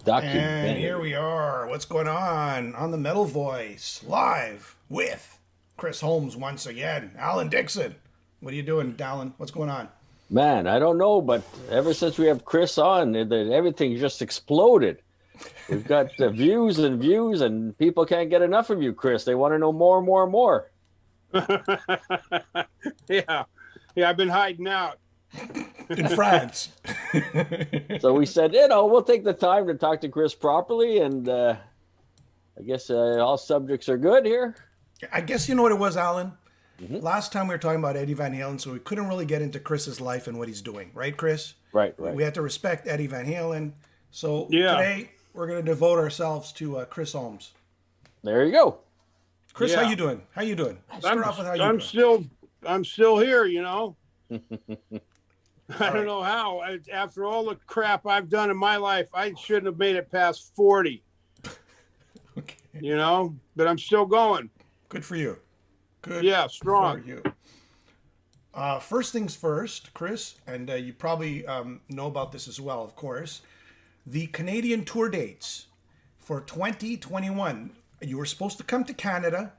And here we are. What's going on the Metal Voice, live with Chris Holmes once again. Alan Dixon. What are you doing, Alan? What's going on? Man, I don't know, but ever since we have Chris on, everything just exploded. We've got views and views, and people can't get enough of you, Chris. They want to know more and more and more. Yeah, I've been hiding out. In France. So we said, we'll take the time to talk to Chris properly, and I guess all subjects are good here. I guess you know what it was, Alan? Mm-hmm. Last time we were talking about Eddie Van Halen, so we couldn't really get into Chris's life and what he's doing. Right, Chris? Right. We had to respect Eddie Van Halen. So today we're going to devote ourselves to Chris Holmes. There you go. Chris, how you doing? Start off with how you doing. I'm still here, you know. I don't know how. After all the crap I've done in my life, I shouldn't have made it past 40. Okay. You know, but I'm still going. Good for you. Good. Yeah, strong. For you. First things first, Chris, and you probably know about this as well, of course. The Canadian tour dates for 2021. You were supposed to come to Canada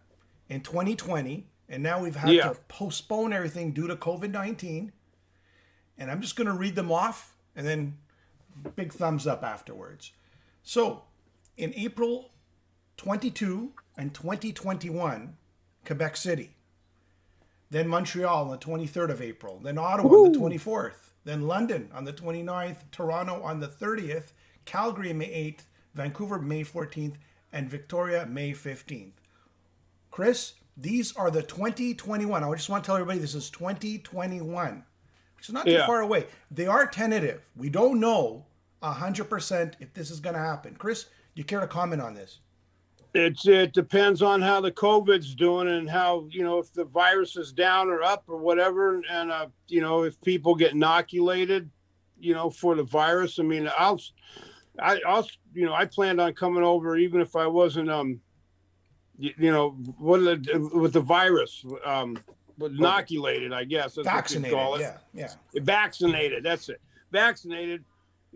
in 2020, and now we've had to postpone everything due to COVID-19. And I'm just going to read them off and then big thumbs up afterwards. So in April 22 and 2021, Quebec City. Then Montreal on the 23rd of April. Then Ottawa on the 24th. Then London on the 29th. Toronto on the 30th. Calgary May 8th. Vancouver May 14th. And Victoria May 15th. Chris, these are the 2021. I just want to tell everybody this is 2021. Which is not too far away. They are tentative. We don't know 100% if this is going to happen. Chris, do you care to comment on this? It depends on how the COVID's doing and how, if the virus is down or up or whatever. And, if people get inoculated, for the virus. I mean, I planned on coming over even if I wasn't, with the virus, inoculated, I guess. That's vaccinated, what you call it. Yeah. Vaccinated, that's it. Vaccinated,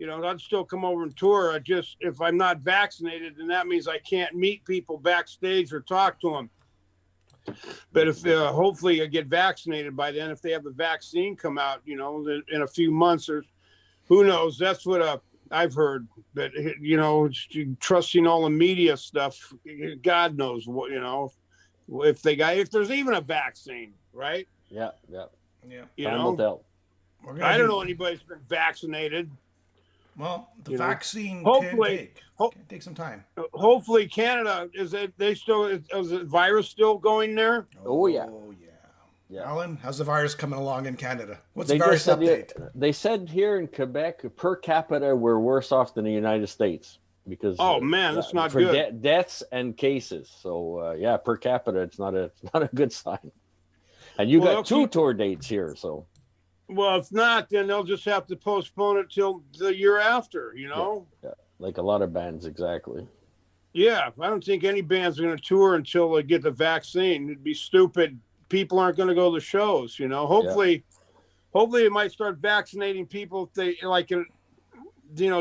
I'd still come over and tour. If I'm not vaccinated, then that means I can't meet people backstage or talk to them. But if hopefully I get vaccinated by then, if they have the vaccine come out, in a few months or who knows, that's what I've heard. But, trusting all the media stuff, God knows what, if there's even a vaccine, right? Yeah. Time will tell. I don't know anybody's been vaccinated. Well, the vaccine can take some time. Hopefully, Canada is the virus still going there? Oh yeah. Alan, how's the virus coming along in Canada? What's the virus update? They said here in Quebec, per capita, we're worse off than the United States because that's not good. For deaths and cases. So per capita, it's not a good sign. And you got two tour dates here, so. Well, if not, then they'll just have to postpone it till the year after, Yeah, like a lot of bands, exactly. Yeah, I don't think any band's going to tour until they get the vaccine. It'd be stupid. People aren't going to go to shows, Hopefully it might start vaccinating people if they,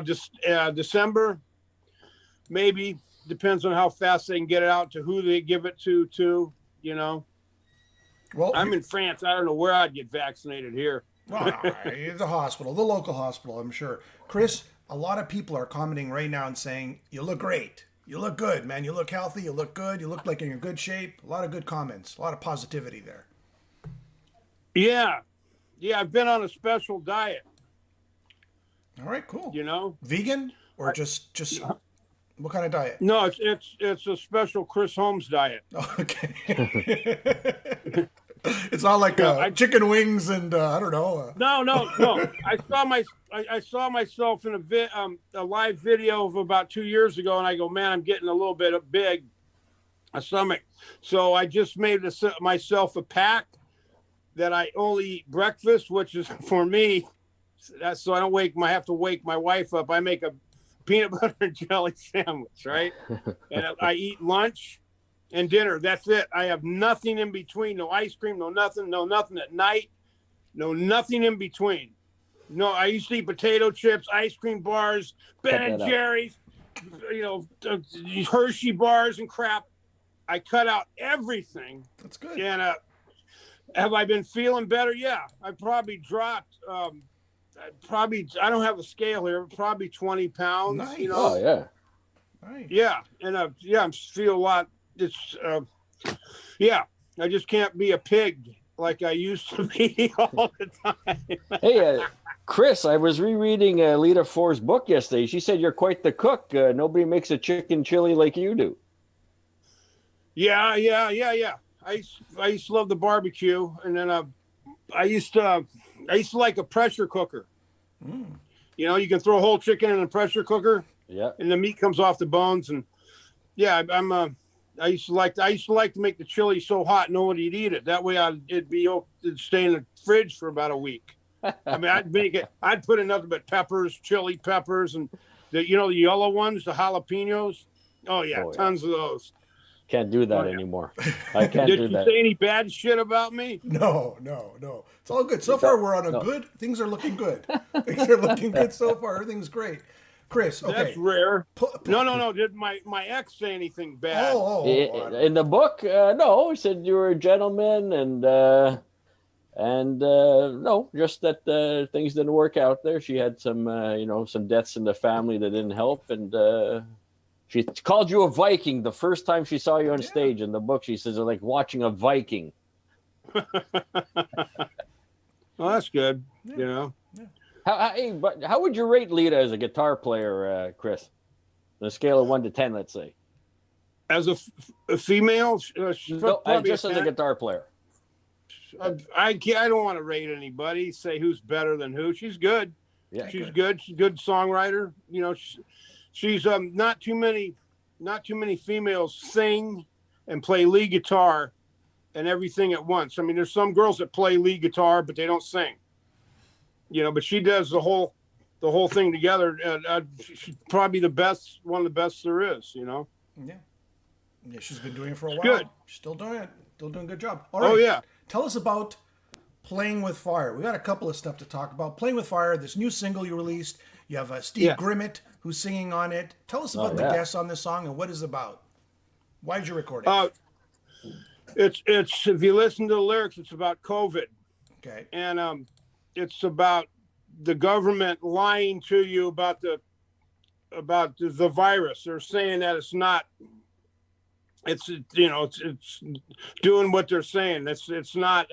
just December. Maybe. Depends on how fast they can get it out to who they give it to, too, Well, I'm in France. I don't know where I'd get vaccinated here. Well, the hospital, the local hospital, I'm sure. Chris, a lot of people are commenting right now and saying, you look great. You look good, man. You look healthy. You look good. You look like you're in good shape. A lot of good comments. A lot of positivity there. Yeah. I've been on a special diet. All right, cool. Vegan or just what kind of diet? No, it's a special Chris Holmes diet. Oh, okay. It's not like chicken wings and I don't know. No. I saw myself in a live video of about 2 years ago, and I go, man, I'm getting a little bit big, a stomach. So I just made myself a pack that I only eat breakfast, which is for me. So I don't have to wake my wife up. I make a peanut butter and jelly sandwich, right? And I eat lunch and dinner. That's it. I have nothing in between. No ice cream, no nothing at night. No nothing in between. No, I used to eat potato chips, ice cream bars, Ben and Jerry's, Hershey bars and crap. I cut out everything. That's good. And have I been feeling better? Yeah, I probably dropped. I don't have a scale here. Probably 20 pounds. Nice. You know. Oh yeah. Nice. Yeah, and I feel a lot. It's yeah. I just can't be a pig like I used to be all the time. Hey, Chris, I was rereading Lita Ford's book yesterday. She said you're quite the cook. Nobody makes a chicken chili like you do. Yeah. I used to love the barbecue, and then I used to like a pressure cooker. Mm. You know, you can throw a whole chicken in a pressure cooker. Yeah. And the meat comes off the bones, and yeah, I used to like to make the chili so hot nobody'd eat it. That way it'd stay in the fridge for about a week. I mean, I'd put in nothing but peppers, chili peppers, and the yellow ones, the jalapenos. Oh yeah, tons of those. Can't do that anymore. I can't do that. Did you say any bad shit about me? No. It's all good. So far, we're on a good. Things are looking good. Things are looking good so far. Everything's great. Chris, okay. That's rare. No. Did my ex say anything bad? In the book, no. He said you were a gentleman, and no, just that things didn't work out there. She had some, some deaths in the family that didn't help, and she called you a Viking the first time she saw you on stage. In the book, she says it's like watching a Viking. Well, that's good. Yeah. You know. Yeah. How would you rate Lita as a guitar player, Chris? On a scale of 1 to 10, let's say. As a female, just as a guitar player. I don't want to rate anybody. Say who's better than who. She's good. Yeah, she's good. She's a good songwriter. You know, she's not too many females sing and play lead guitar and everything at once. I mean, there's some girls that play lead guitar but they don't sing. You know, but she does the whole thing together. She's probably one of the best there is. You know. Yeah. Yeah, she's been doing it for a while. Good. She's still doing it. Still doing a good job. All right. Oh yeah. Tell us about Playing with Fire. We got a couple of stuff to talk about. Playing with Fire, this new single you released. You have Steve Grimmett who's singing on it. Tell us about the guests on this song and what it's about. Why did you record it? It's if you listen to the lyrics, it's about COVID. Okay. And it's about the government lying to you about the virus. They're saying that it's not. It's doing what they're saying. It's not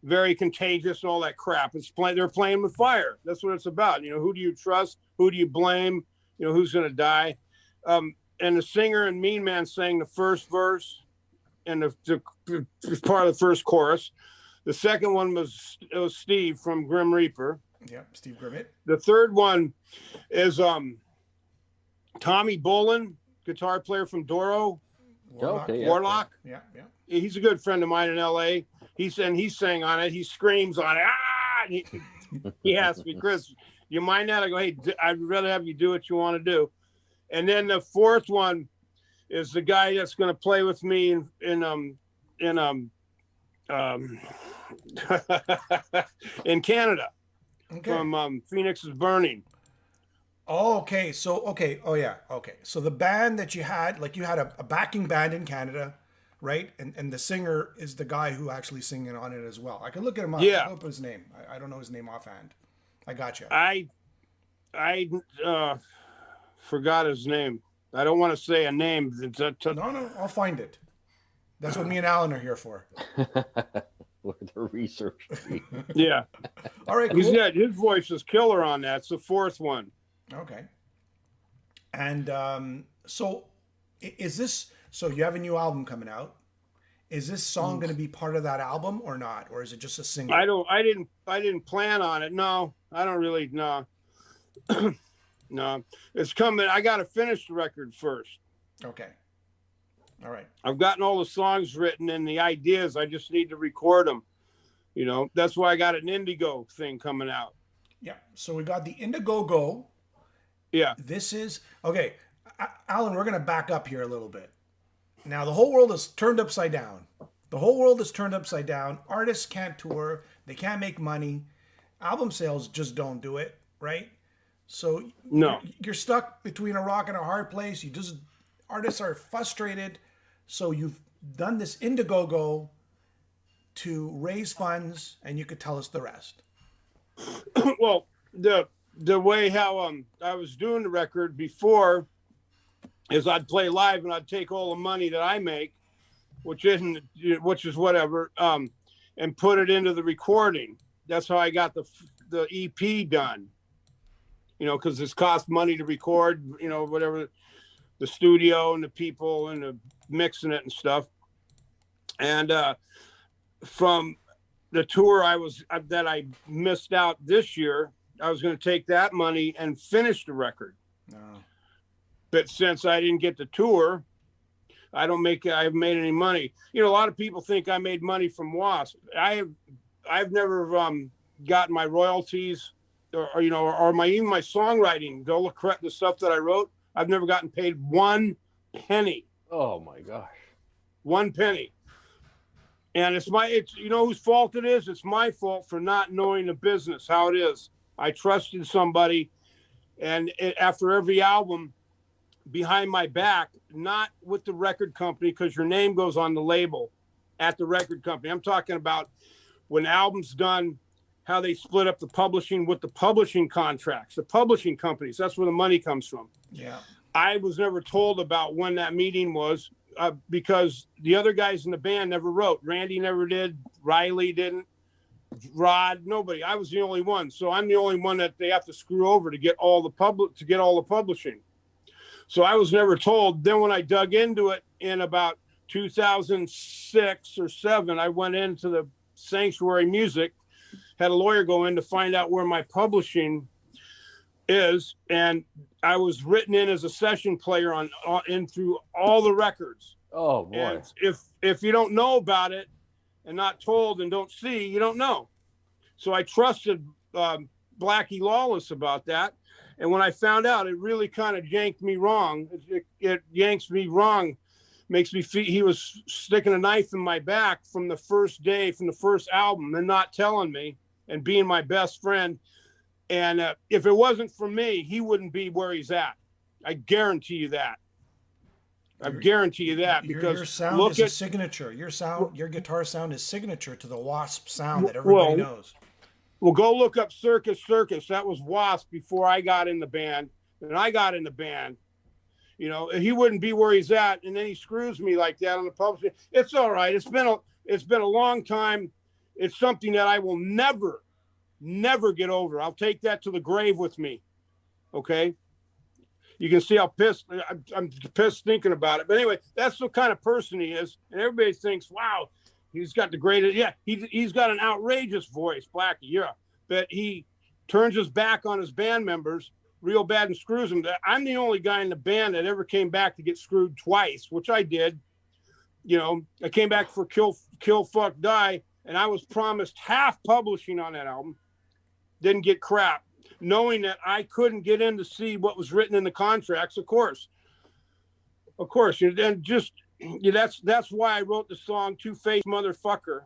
very contagious and all that crap. They're playing with fire. That's what it's about. You know, who do you trust? Who do you blame? You know, who's going to die? And the singer and Mean Man sang the first verse and the part of the first chorus. The second one was Steve from Grim Reaper. Yeah, Steve Grimmett. The third one is Tommy Bolin, guitar player from Doro. Warlock. Yeah. He's a good friend of mine in LA. He sang on it. He screams on it. He asked me, Chris, you mind that? I go, hey, I'd rather have you do what you want to do. And then the fourth one is the guy that's going to play with me in in Canada, from Phoenix is Burning. Oh, okay. So, So the band that you had, like you had a backing band in Canada, right? And the singer is the guy who actually singing on it as well. I can look at him up. Yeah. Look up his name. I don't know his name offhand. I got you. I forgot his name. I don't want to say a name. No, I'll find it. That's what me and Alan are here for. With the research. Yeah. All right, cool. His voice is killer on that. It's the fourth one. Okay. And so is this, so you have a new album coming out. Is this song going to be part of that album or not? Or is it just a single? I didn't plan on it. No, I don't really, no. No, it's coming. I got to finish the record first. Okay. All right. I've gotten all the songs written and the ideas. I just need to record them. You know, that's why I got an Indigo thing coming out. Yeah. So we got the Indiegogo. Yeah. This is, okay, Alan, we're going to back up here a little bit. Now, the whole world is turned upside down. The whole world is turned upside down. Artists can't tour. They can't make money. Album sales just don't do it, right? So No. you're stuck between a rock and a hard place. Artists are frustrated. So you've done this Indiegogo to raise funds, and you could tell us the rest. Well, the way how I was doing the record before is I'd play live and I'd take all the money that I make, which is whatever, and put it into the recording. That's how I got the EP done. Because this costs money to record. Whatever, the studio and the people and the mixing it and stuff. And from the tour that I missed out this year, I was going to take that money and finish the record. No. But since I didn't get the tour, I haven't made any money. A lot of people think I made money from Wasp. I've never gotten my royalties or even my songwriting. Go look at the stuff that I wrote. I've never gotten paid 1 penny. Oh my gosh. 1 penny. And it's whose fault it is? It's my fault for not knowing the business, how it is. I trusted somebody, and after every album, behind my back, not with the record company, because your name goes on the label at the record company. I'm talking about when the album's done, how they split up the publishing with the publishing contracts, the publishing companies. That's where the money comes from. Yeah. I was never told about when that meeting was because the other guys in the band never wrote. Randy never did. Riley didn't. Rod, nobody. I was the only one. So I'm the only one that they have to screw over to get all the publishing. So I was never told. Then when I dug into it in about 2006 or 7, I went into the Sanctuary Music, had a lawyer go in to find out where my publishing is, and I was written in as a session player in through all the records. Oh boy! And if you don't know about it and not told and don't see, you don't know. So I trusted Blackie Lawless about that, and when I found out, it really kind of yanked me wrong. It yanks me wrong, makes me feel he was sticking a knife in my back from the first day, from the first album, and not telling me and being my best friend. And if it wasn't for me, he wouldn't be where he's at. I guarantee you that. Because your sound is a signature. Your guitar sound is signature to the Wasp sound that everybody knows. Well, go look up Circus Circus. That was Wasp before I got in the band. And I got in the band. He wouldn't be where he's at, and then he screws me like that on the publishing. It's all right. It's been a long time. It's something that I will never get over. I'll take that to the grave with me. Okay. You can see how pissed I'm pissed thinking about it. But anyway, that's the kind of person he is. And everybody thinks, wow, he's got the greatest. Yeah, he's got an outrageous voice, Blackie. Yeah. But he turns his back on his band members real bad and screws them. I'm the only guy in the band that ever came back to get screwed twice, which I did. I came back for Kill Fuck Die, and I was promised half publishing on that album. Didn't get crap, knowing that I couldn't get in to see what was written in the contracts. Of course, and just that's why I wrote the song "Two-Faced Motherfucker."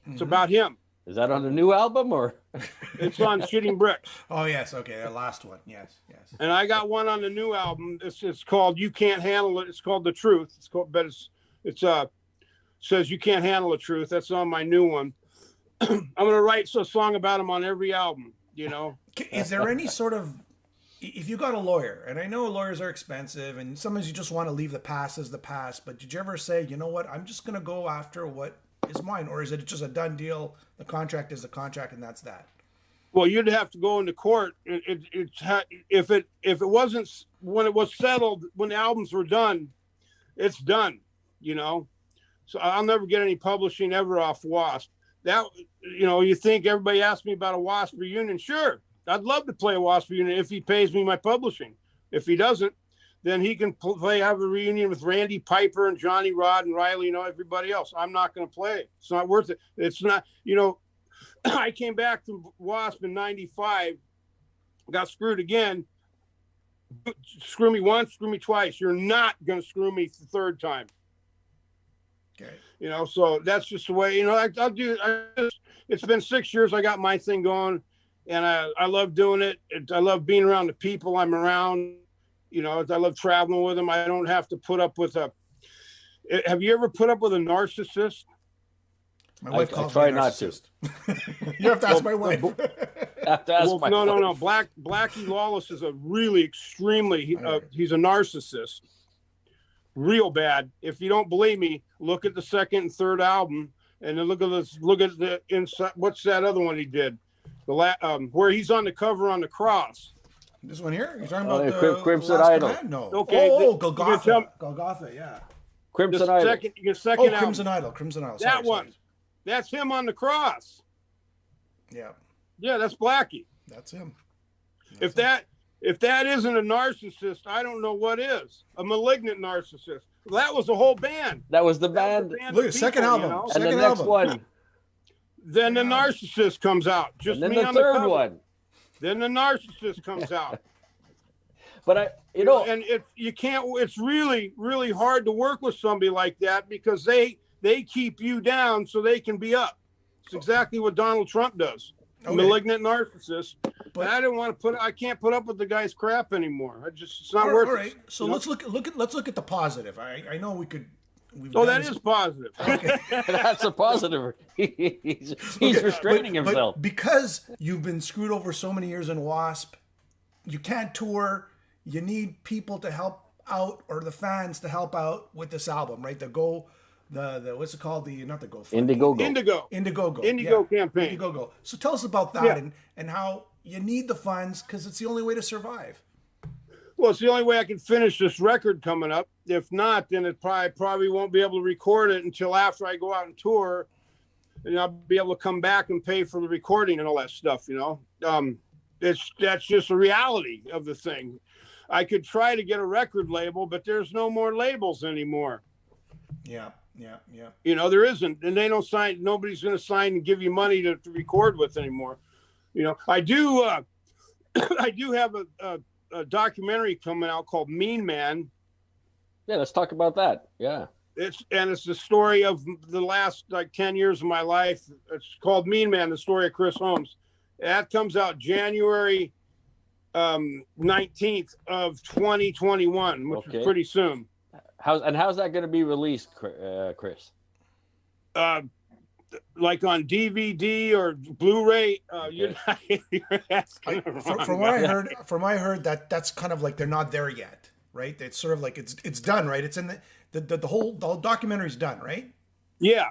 It's about him. Is that on the new album or? It's on Shitting Bricks. Oh yes, okay, the last one, yes. And I got one on the new album. It's called "You Can't Handle It." It's called "The Truth." It says "You Can't Handle the Truth." That's on my new one. I'm gonna write a song about him on every album. Is there any sort of, if you got a lawyer, and I know lawyers are expensive, and sometimes you just want to leave the past as the past, but did you ever say, you know what, I'm just gonna go after what is mine, or is it just a done deal? The contract is the contract, and that's that. Well, you'd have to go into court. If it wasn't when it was settled, when the albums were done, it's done. So I'll never get any publishing ever off Wasp. That, you think everybody asks me about a Wasp reunion? Sure, I'd love to play a Wasp reunion if he pays me my publishing. If he doesn't, then he can have a reunion with Randy Piper and Johnny Rod and Riley, everybody else. I'm not going to play it. It's not worth it. It's not, I came back to Wasp in 95, got screwed again. Screw me once, screw me twice. You're not going to screw me the third time. Okay. So that's just the way, it's been 6 years. I got my thing going, and I love doing it. I love being around the people I'm around. You know, I love traveling with them. I don't have to put up with a. Have you ever put up with a narcissist? My wife I calls try me a not to. narcissist. You have to ask my wife. Have to ask my wife. No. Blackie Lawless is a really extremely. He's a narcissist, real bad. If you don't believe me, look at the second and third album, and then look at this. Look at the inside. What's that other one he did? Where he's on the cover on the cross. This one here? You're talking about the Crimson Idol? Command? No. Okay. Golgotha. Golgotha, yeah. Crimson Idol. Second album. Crimson Idol. That one. That's him on the cross. Yeah. Yeah, that's Blackie. That's him. If that isn't a narcissist, I don't know what is. A malignant narcissist. That was the whole band. That was the band. Look, second album. You know? And Second the next album. one. Then the narcissist comes out. Just And then me the on third the cover. one. Then the narcissist comes out. But and it's really, really hard to work with somebody like that because they keep you down so they can be up. It's exactly what Donald Trump does. Okay. Malignant narcissist. But I can't put up with the guy's crap anymore. It's not all worth right. it. So let's look at the positive. I know we could. That is positive. Okay. that's a positive. He's restraining himself. But because you've been screwed over so many years in Wasp, you can't tour. You need people to help out, or the fans to help out with this album, right? The what's it called? Not the Go Fund. Indiegogo. Indiegogo campaign. Indiegogo. So tell us about that and how you need the funds because it's the only way to survive. Well, it's the only way I can finish this record coming up. If not, then it probably won't be able to record it until after I go out and tour, and I'll be able to come back and pay for the recording and all that stuff. You know, that's just a reality of the thing. I could try to get a record label, but there's no more labels anymore. Yeah. You know, there isn't, and they don't sign. Nobody's going to sign and give you money to record with anymore. You know, I do have a documentary coming out called Mean Man. Yeah, let's talk about that. Yeah. It's the story of the last 10 years of my life. It's called Mean Man, the story of Chris Holmes. That comes out January 19th of 2021, which is pretty soon. How's that going to be released, Chris? Like on DVD or Blu-ray? You're asking from what I heard, that's kind of like they're not there yet, right? It's sort of like it's done, right? It's in the whole documentary's done, right? Yeah.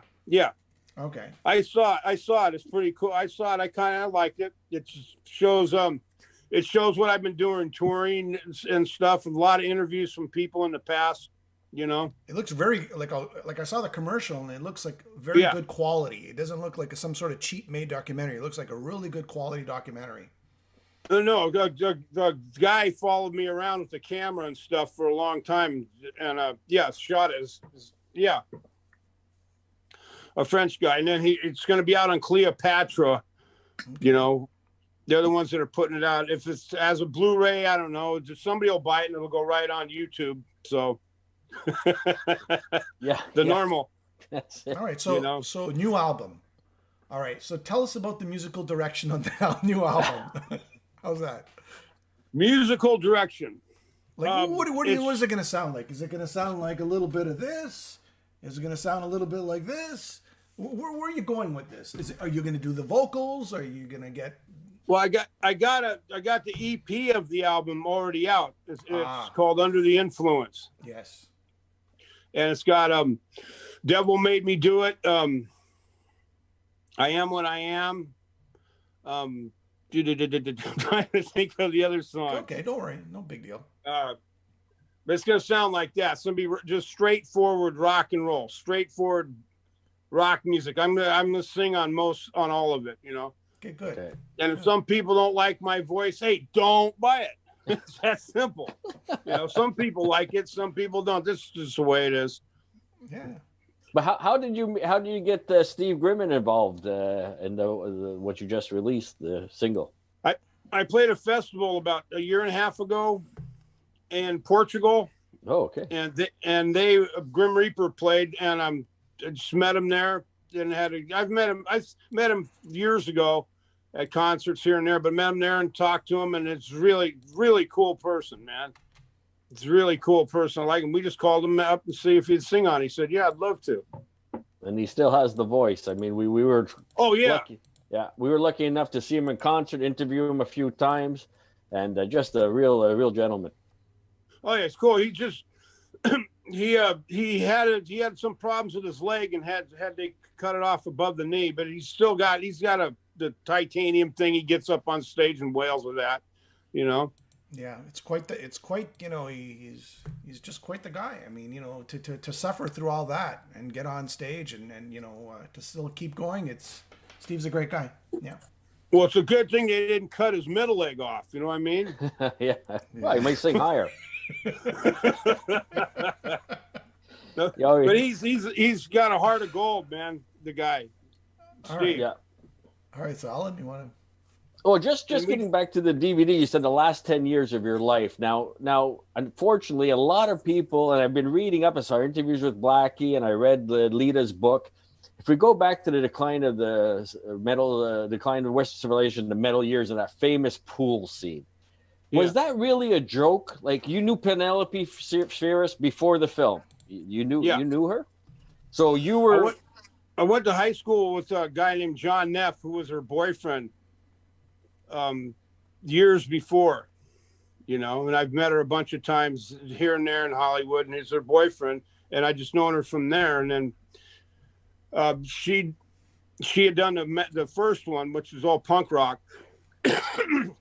Okay. I saw it. It's pretty cool. I saw it. I kind of liked it. It shows what I've been doing, touring and stuff. A lot of interviews from people in the past. You know, it looks very like I saw the commercial and it looks like very good quality. It doesn't look like some sort of cheap made documentary. It looks like a really good quality documentary. No, the guy followed me around with the camera and stuff for a long time, and shot it. A French guy, and then it's going to be out on Cleopatra. You know, they're the ones that are putting it out. If it's as a Blu-ray, I don't know. Somebody will buy it and it'll go right on YouTube. So. Normal. That's it. All right, so so new album. All right, so tell us about the musical direction on the new album. How's that? Musical direction. Like what is it going to sound like? Is it going to sound like a little bit of this? Is it going to sound a little bit like this? Where are you going with this? Are you going to do the vocals? Are you going to get? Well, I got the EP of the album already out. It's called Under the Influence. Yes. And it's got Devil Made Me Do It. I Am What I Am. I'm trying to think of the other song. Okay, don't worry, no big deal. But it's gonna sound like that. It's gonna be just straightforward rock and roll, straightforward rock music. I'm gonna sing on all of it, you know. Okay, good. Okay. And if some people don't like my voice, hey, don't buy it. It's that simple. You know, some people like it, some people don't. This is just the way it is. Yeah. But how did you get Steve Grimmin involved in the what you just released, the single? I played a festival about a year and a half ago in Portugal. Oh, okay. And they Grim Reaper played, and I just met him there. And I met him years ago, at concerts here and there, but met him there and talked to him, and it's really, really cool person, man. It's a really cool person. I like him. We just called him up and see if he'd sing on. He said, "Yeah, I'd love to." And he still has the voice. I mean, we were lucky. Yeah, we were lucky enough to see him in concert, interview him a few times, and just a real gentleman. Oh yeah, it's cool. He just he had some problems with his leg and had to cut it off above the knee, but he's got the titanium thing. He gets up on stage and wails with that, you know. Yeah, it's quite you know, he's just quite the guy. I mean, you know, to suffer through all that and get on stage and you know, to still keep going, Steve's a great guy. Yeah. Well, it's a good thing they didn't cut his middle leg off. You know what I mean? Yeah. Well, he might sing higher. No, but he's got a heart of gold, man. The guy, Steve. Right. Yeah. All right, Solid. You want to? Oh, just getting back to the DVD, you said the last 10 years of your life. Now, unfortunately, a lot of people, and I've been reading up, I saw interviews with Blackie, and I read Lita's book. If we go back to the decline of the decline of Western civilization, the metal years, and that famous pool scene, was that really a joke? Like, you knew Penelope Spheris before the film? You knew her? So you were... I went to high school with a guy named John Neff, who was her boyfriend. Years before, you know, and I've met her a bunch of times here and there in Hollywood, and he's her boyfriend, and I just known her from there. And then she had done the first one, which was all punk rock. It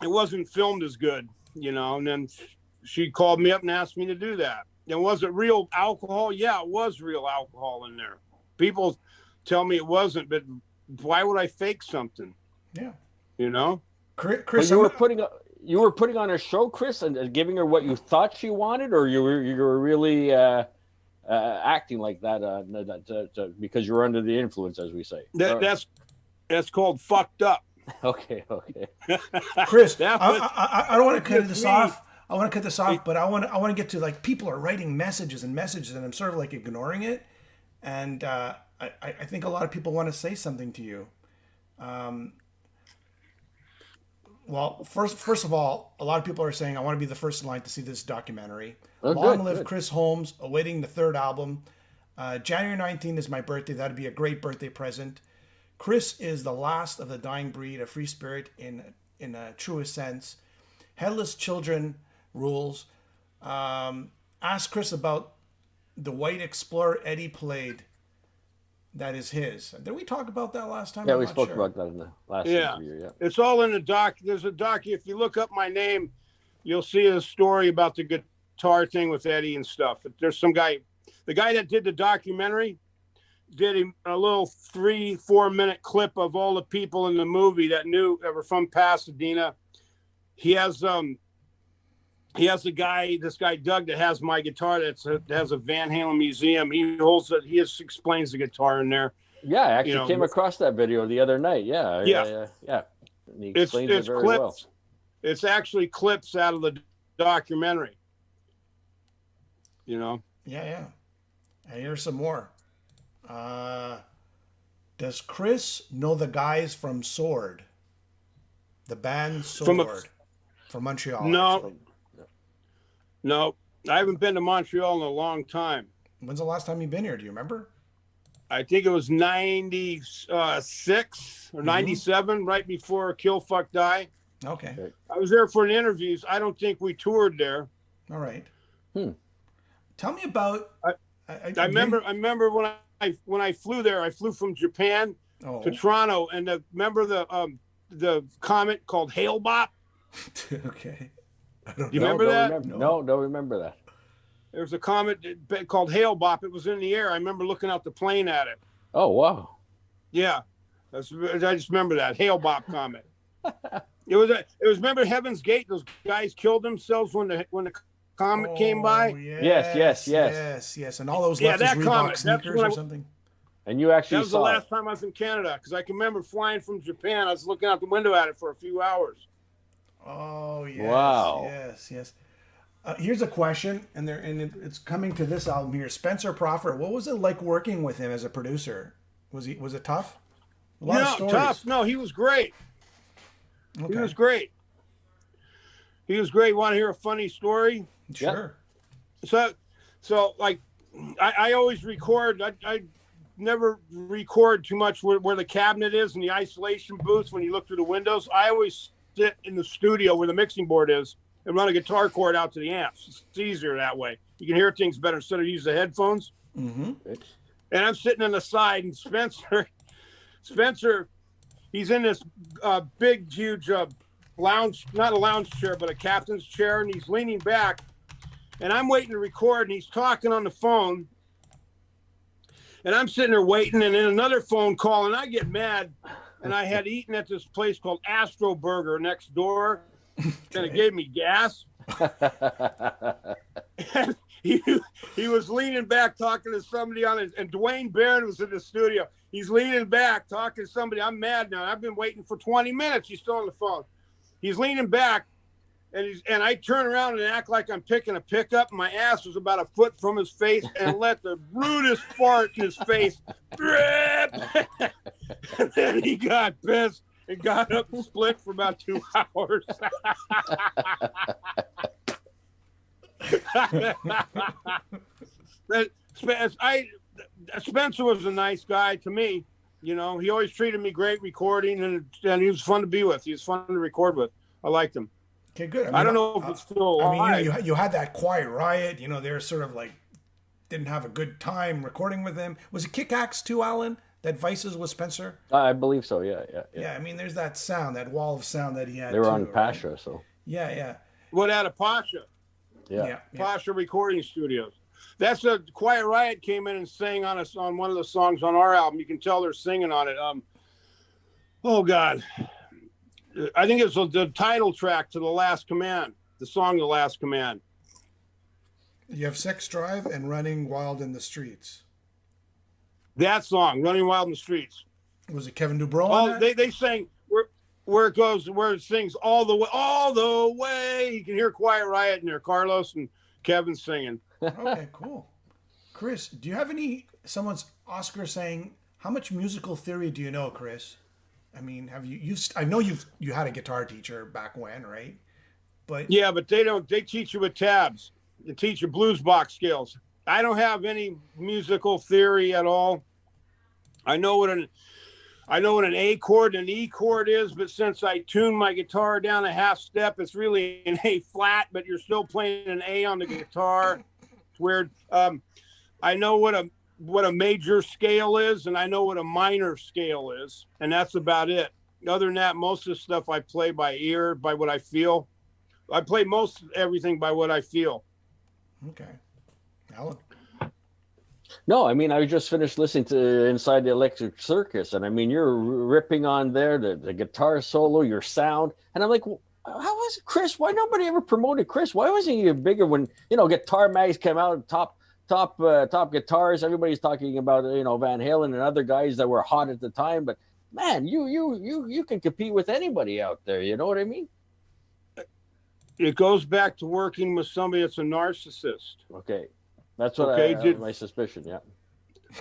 wasn't filmed as good, you know, and then she called me up and asked me to do that. And was it real alcohol? Yeah, it was real alcohol in there. People tell me it wasn't, but why would I fake something? Yeah. You know, Chris, you were putting on a show, Chris, and giving her what you thought she wanted, or you were really acting like that because you were under the influence, as we say. That's called fucked up. Okay. Chris, I don't want to cut this off. I want to cut this off, but I want to get to, like, people are writing messages, and I'm sort of like ignoring it, and I think a lot of people want to say something to you. Well, first of all, a lot of people are saying, I want to be the first in line to see this documentary. Oh, Long live Chris Holmes, awaiting the third album. January 19th is my birthday. That'd be a great birthday present. Chris is the last of the dying breed, a free spirit in a truest sense. Headless Children rules. Ask Chris about the white Explorer Eddie played. That is his. Did we talk about that last time? Yeah, we spoke about that in the last interview. Yeah, it's all in the doc. There's a doc. If you look up my name, you'll see a story about the guitar thing with Eddie and stuff. There's some guy, the guy that did the documentary, did a little 3-4 minute clip of all the people in the movie that were from Pasadena. He has this guy Doug that has my guitar that has a Van Halen museum. He holds it. He just explains the guitar in there. Yeah, I actually came across that video the other night. Yeah. And he explains it very clips. well. It's actually clips out of the documentary. You know. Yeah. And here's some more. Does Chris know the guys from Sword? The band Sword from Montreal. No. Actually. No, I haven't been to Montreal in a long time. When's the last time you've been here? Do you remember? I think it was 96 or 97, right before Kill Fuck Die. Okay. I was there for an interview. I don't think we toured there. All right. Tell me about. I remember when I flew there. I flew from Japan to Toronto, and remember the comet called Hail Bop? Okay. Do you remember that? No, don't remember that. There was a comet called Hail Bop. It was in the air. I remember looking out the plane at it. Oh, wow. Yeah. I just remember that Hail Bop comet. It was remember Heaven's Gate? Those guys killed themselves when the comet came by. Yes. And all those left as Reebok sneakers or something. And you actually that was the last time I was in Canada, because I can remember flying from Japan. I was looking out the window at it for a few hours. Oh yes. Wow. Yes. Here's a question, and it's coming to this album here. Spencer Proffer, what was it like working with him as a producer? Was it tough? A lot of stories. Tough. No, he was great. He was great. He was great. Want to hear a funny story? Sure. So like, I always record. I never record too much where the cabinet is in the isolation booth when you look through the windows. I always sit in the studio where the mixing board is and run a guitar cord out to the amps. It's easier that way. You can hear things better instead of using the headphones. Mm-hmm. And I'm sitting on the side, and Spencer, he's in this big, huge lounge, not a lounge chair, but a captain's chair, and he's leaning back. And I'm waiting to record, and he's talking on the phone. And I'm sitting there waiting, and then another phone call, and I get mad. And I had eaten at this place called Astro Burger next door, and it gave me gas. And he was leaning back talking to somebody and Dwayne Barron was in the studio. He's leaning back talking to somebody. I'm mad now. I've been waiting for 20 minutes. He's still on the phone. He's leaning back, and I turn around and act like I'm picking a pickup. And my ass was about a foot from his face and let the rudest fart in his face. And then he got pissed and got up and split for about 2 hours. Spencer was a nice guy to me. You know, he always treated me great recording, and he was fun to be with. He was fun to record with. I liked him. Okay, good. I don't know if it's still alive. I mean, you had that Quiet Riot. You know, they were sort of like didn't have a good time recording with him. Was it Kick Axe too, Alan? That Vices with Spencer? I believe so. Yeah. Yeah, I mean, there's that sound, that wall of sound that he had. They were on too, Pasha, right? so. Yeah. What out of Pasha? Yeah. Pasha Recording Studios. That's a Quiet Riot came in and sang on us on one of the songs on our album. You can tell they're singing on it. Oh God, I think it's the title track to The Last Command. The song "The Last Command." You have Sex Drive and Running Wild in the Streets. That song, "Running Wild in the Streets." Was it Kevin Dubrow? Oh, they sang where it sings all the way. You can hear Quiet Riot in there. Carlos and Kevin singing. Okay, cool. Chris, do you have someone's Oscar saying, how much musical theory do you know, Chris? I mean, have I know you had a guitar teacher back when, right? But yeah, but they teach you with tabs. They teach you blues box scales. I don't have any musical theory at all. I know what an A chord and an E chord is, but since I tuned my guitar down a half step, it's really an A flat, but you're still playing an A on the guitar. It's weird. I know what a major scale is, and I know what a minor scale is, and that's about it. Other than that, most of the stuff I play by ear, by what I feel. I play most everything by what I feel. Okay. Alan? No, I mean, I just finished listening to Inside the Electric Circus, and I mean, you're ripping on there, the guitar solo, your sound, and I'm like, well, how was it, Chris? Why nobody ever promoted Chris? Why wasn't he bigger when, Guitar Mags came out, top guitars, everybody's talking about, Van Halen and other guys that were hot at the time, but man, you can compete with anybody out there, you know what I mean? It goes back to working with somebody that's a narcissist. Okay. That's what my suspicion, yeah.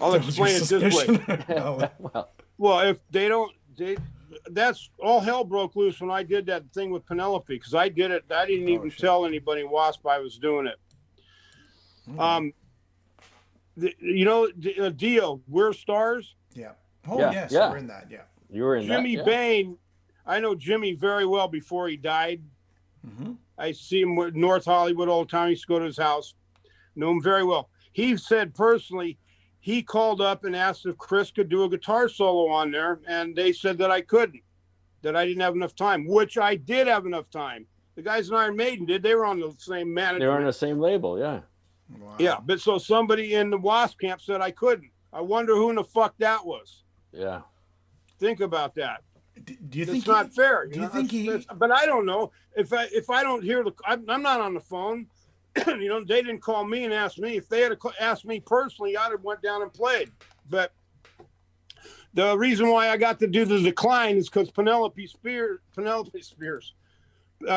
I'll explain it this way. Well, if that's all hell broke loose when I did that thing with Penelope, because I did it. I didn't even tell anybody in WASP I was doing it. Dio, We're Stars? Yeah. Oh, yes, yeah. We're in that, yeah. You were in Jimmy that, yeah. Bain, I know Jimmy very well before he died. Mm-hmm. I see him in North Hollywood all the time. I used to go to his house. Know him very well. He said personally, he called up and asked if Chris could do a guitar solo on there, and they said that I couldn't, that I didn't have enough time, which I did have enough time. The guys in Iron Maiden did. They were on the same management. They were on the same label, yeah. Wow. Yeah, but so somebody in the WASP camp said I couldn't. I wonder who in the fuck that was. Yeah. Think about that. Do you think it's not fair? Do you think he? But I don't know if I don't hear I'm not on the phone. They didn't call me and ask me. If they had asked me personally, I'd have went down and played. But the reason why I got to do the Decline is because Penelope Spears,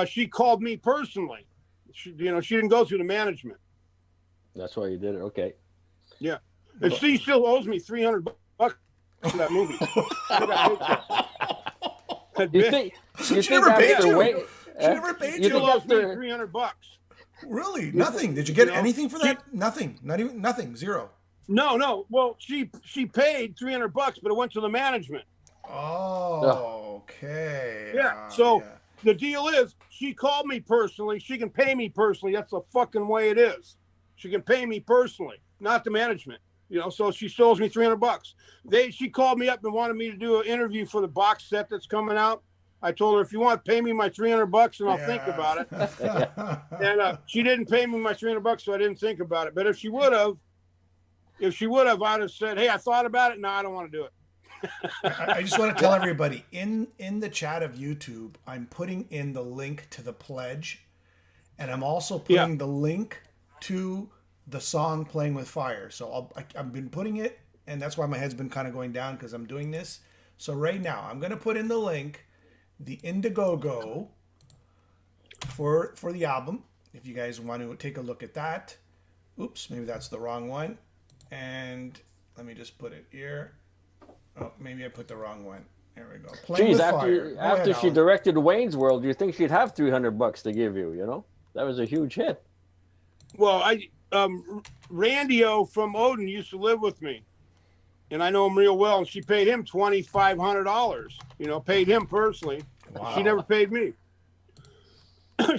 she called me personally. She didn't go through the management. That's why you did it. Okay. Yeah, and she still owes me $300 for that movie. You think? You She think never paid after you. wait? She never paid You She think you. owes me after? $300. Really? Nothing. Did you get You know, anything for that? Nothing. Not even nothing. Zero. No. Well, she paid $300, but it went to the management. Oh, okay. Yeah. So yeah. the deal is, she called me personally. She can pay me personally. That's the fucking way it is. She can pay me personally, not the management. You know, so she owes me $300. She called me up and wanted me to do an interview for the box set that's coming out. I told her, if you want to pay me my $300, and I'll think about it. And she didn't pay me my $300, so I didn't think about it. But if she would have, I'd have said, hey, I thought about it. No, I don't want to do it. I just want to tell everybody in the chat of YouTube, I'm putting in the link to the pledge, and I'm also putting the link to the song "Playing with Fire." So I've been putting it, and that's why my head's been kind of going down because I'm doing this. So right now, I'm gonna put in the link, the Indiegogo for the album. If you guys want to take a look at that. Oops, maybe that's the wrong one. And let me just put it here. Oh, maybe I put the wrong one. There we go. Playing Geez, with Fire. after ahead, she Alan. directed Wayne's World, do you think she'd have $300 to give you? You know, that was a huge hit. Well, Randy O from Odin used to live with me, and I know him real well. And she paid him $2,500. You know, paid him personally. Wow. She never paid me.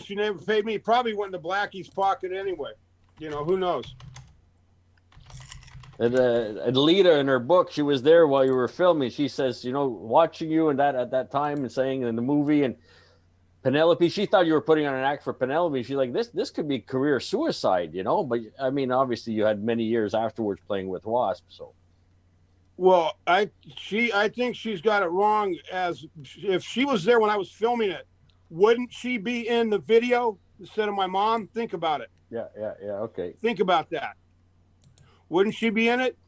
She never paid me. Probably went into Blackie's pocket anyway. You know, who knows? And Lita, in her book, she was there while you were filming. She says, you know, watching you and that at that time and saying in the movie, and Penelope, she thought you were putting on an act for Penelope. She's like, this could be career suicide, you know. But I mean, obviously, you had many years afterwards playing with Wasp. So, Well, I think she's got it wrong. As if she was there when I was filming it, wouldn't she be in the video instead of my mom? Think about it. yeah, okay. Think about that. Wouldn't she be in it?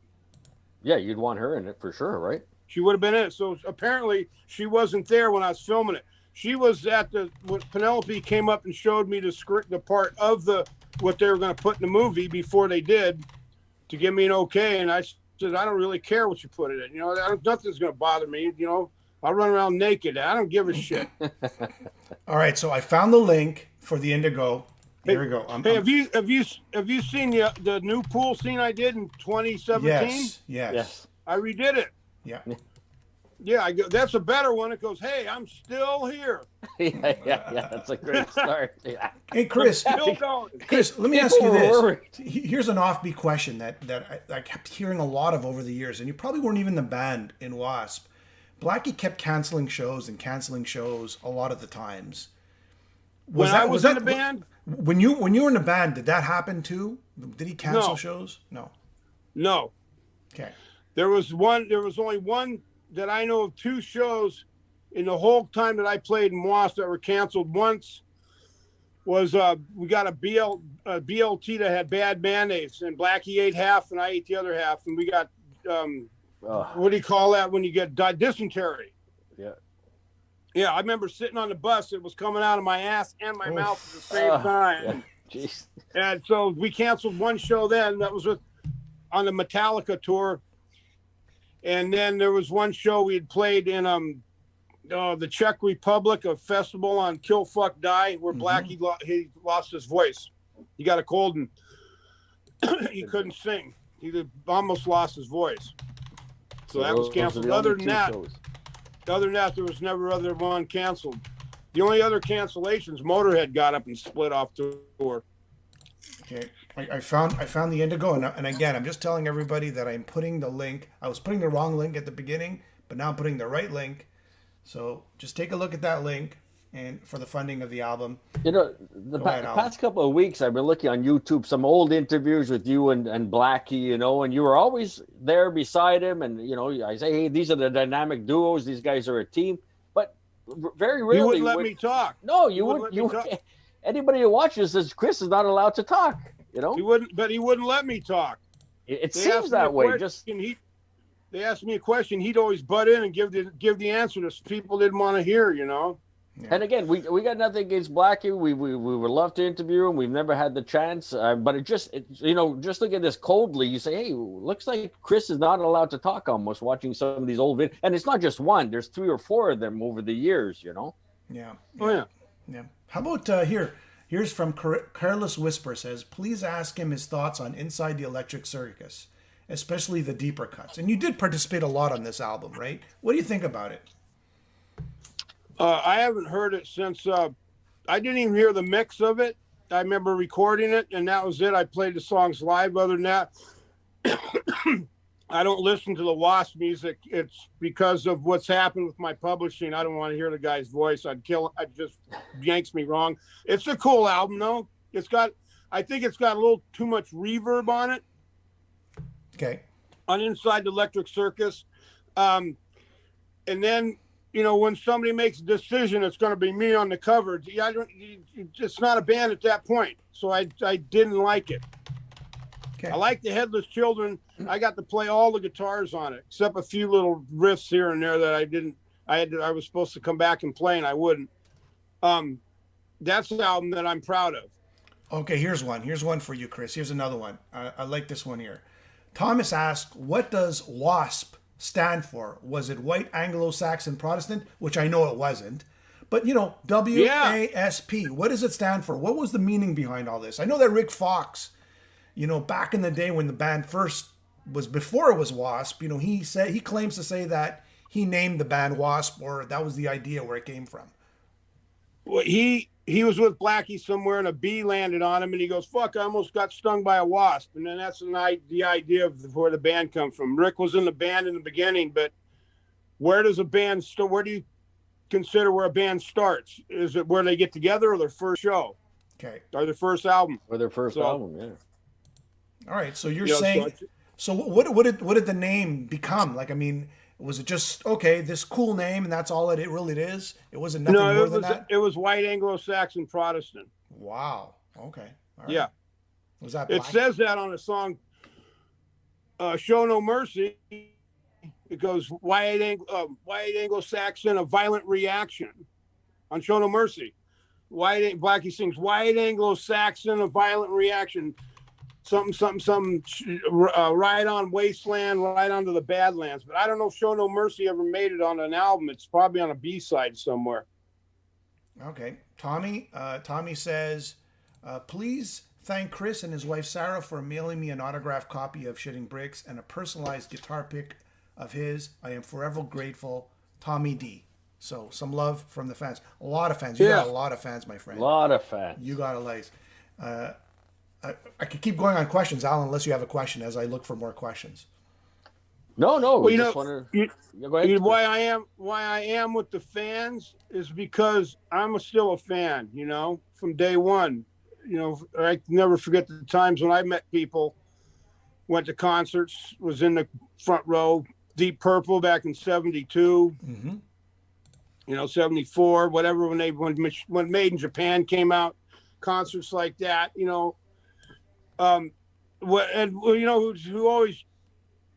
Yeah, you'd want her in it for sure, right? She would have been in it. So apparently she wasn't there when I was filming it. She was at when Penelope came up and showed me the script, the part of what they were going to put in the movie before they did, to give me an okay. And I said, I don't really care what you put it in. You know, nothing's going to bother me. You know, I'll run around naked. I don't give a shit. All right, so I found the link for the Indigo. Here we go. Have you seen the new pool scene I did in 2017? Yes. I redid it. Yeah. Yeah, that's a better one. It goes, hey, I'm still here. yeah. That's a great start. Yeah. Hey, Chris. Still going. Chris, let me ask you People were this. worried. Here's an offbeat question that I kept hearing a lot of over the years, and you probably weren't even the band in Wasp. Blackie kept canceling shows a lot of the times. When I was in the band? When you were in the band, did that happen too? Did he cancel No. shows? No. No. Okay. There was only one that I know of, two shows in the whole time that I played in Wasp that were canceled. Once was we got a BLT that had bad mayonnaise, and Blackie ate half and I ate the other half, and we got what do you call that when you get dysentery? Yeah. Yeah, I remember sitting on the bus. It was coming out of my ass and my mouth at the same time. Yeah. Jeez. And so we canceled one show then. That was on the Metallica tour. And then there was one show we had played in the Czech Republic, a festival on Kill Fuck Die, where Blackie he lost his voice. He got a cold and he couldn't sing. He almost lost his voice. So that was canceled. Other than that, there was never other one canceled. The only other cancellations, Motorhead got up and split off tour. Okay. I found the Indigo, and again, I'm just telling everybody that I'm putting the link. I was putting the wrong link at the beginning, but now I'm putting the right link. So just take a look at that link, and for the funding of the album. You know, the past couple of weeks, I've been looking on YouTube, some old interviews with you and Blackie, you know, and you were always there beside him. And, you know, I say, hey, these are the dynamic duos. These guys are a team. But very rarely. You wouldn't let me talk. No, you wouldn't. Anybody who watches says Chris is not allowed to talk, you know? He wouldn't let me talk. It seems that way. They asked me a question. He'd always butt in and give the answer that people didn't want to hear, you know? Yeah. And again, we got nothing against Blackie. We would love to interview him. We've never had the chance, but just look at this coldly. You say, hey, looks like Chris is not allowed to talk almost watching some of these old videos. And it's not just one. There's 3 or 4 of them over the years, Yeah. Oh, yeah. Yeah. How about here's from Careless Whisper says, please ask him his thoughts on Inside the Electric Circus, especially the deeper cuts. And you did participate a lot on this album, right? What do you think about it? I haven't heard it since I didn't even hear the mix of it. I remember recording it, and that was it. I played the songs live. Other than that, I don't listen to the Wasp music. It's because of what's happened with my publishing. I don't want to hear the guy's voice. I'd kill. It just yanks me wrong. It's a cool album, though. I think it's got a little too much reverb on it. Okay. On Inside the Electric Circus, and then, when somebody makes a decision, it's going to be me on the cover. It's not a band at that point, so I didn't like it. Okay. I like the Headless Children. I got to play all the guitars on it, except a few little riffs here and there that I didn't. I was supposed to come back and play, and I wouldn't. That's an album that I'm proud of. Okay, here's one. Here's one for you, Chris. Here's another one. I like this one here. Thomas asked, what does WASP stand for? Was it White Anglo-Saxon Protestant? Which I know it wasn't. But, WASP, what does it stand for? What was the meaning behind all this? I know that Rick Fox, back in the day when the band first was, before it was WASP, he claims to say that he named the band WASP, or that was the idea where it came from. Well, he was with Blackie somewhere, and a bee landed on him, and he goes, fuck, I almost got stung by a wasp. And then that's the idea of where the band comes from. Rick was in the band in the beginning, but where does a band start? Where do you consider where a band starts? Is it where they get together, or their first show? Okay. Or their first album? Or their first album, yeah. All right, so you're saying, so what did the name become? Like, I mean, was it just, okay, this cool name, and that's all it really is? It wasn't nothing more than that? It was White Anglo-Saxon Protestant. Wow. Okay. All right. Yeah. Was that Black? It says that on the song Show No Mercy. It goes, White Anglo-Saxon, a violent reaction. On Show No Mercy. Blackie sings, White Anglo-Saxon, a violent reaction. Something, right on Wasteland, right onto the Badlands. But I don't know if Show No Mercy ever made it on an album. It's probably on a B-side somewhere. Okay. Tommy says, please thank Chris and his wife Sarah for mailing me an autographed copy of Shitting Bricks and a personalized guitar pick of his. I am forever grateful. Tommy D. So some love from the fans. A lot of fans. You got a lot of fans, my friend. A lot of fans. You got a lice. I could keep going on questions, Alan, unless you have a question as I look for more questions. No. Well, why I am with the fans is because I'm still a fan, from day one. I never forget the times when I met people, went to concerts, was in the front row, Deep Purple back in 72, 74, whatever, when Made in Japan came out, concerts like that, who always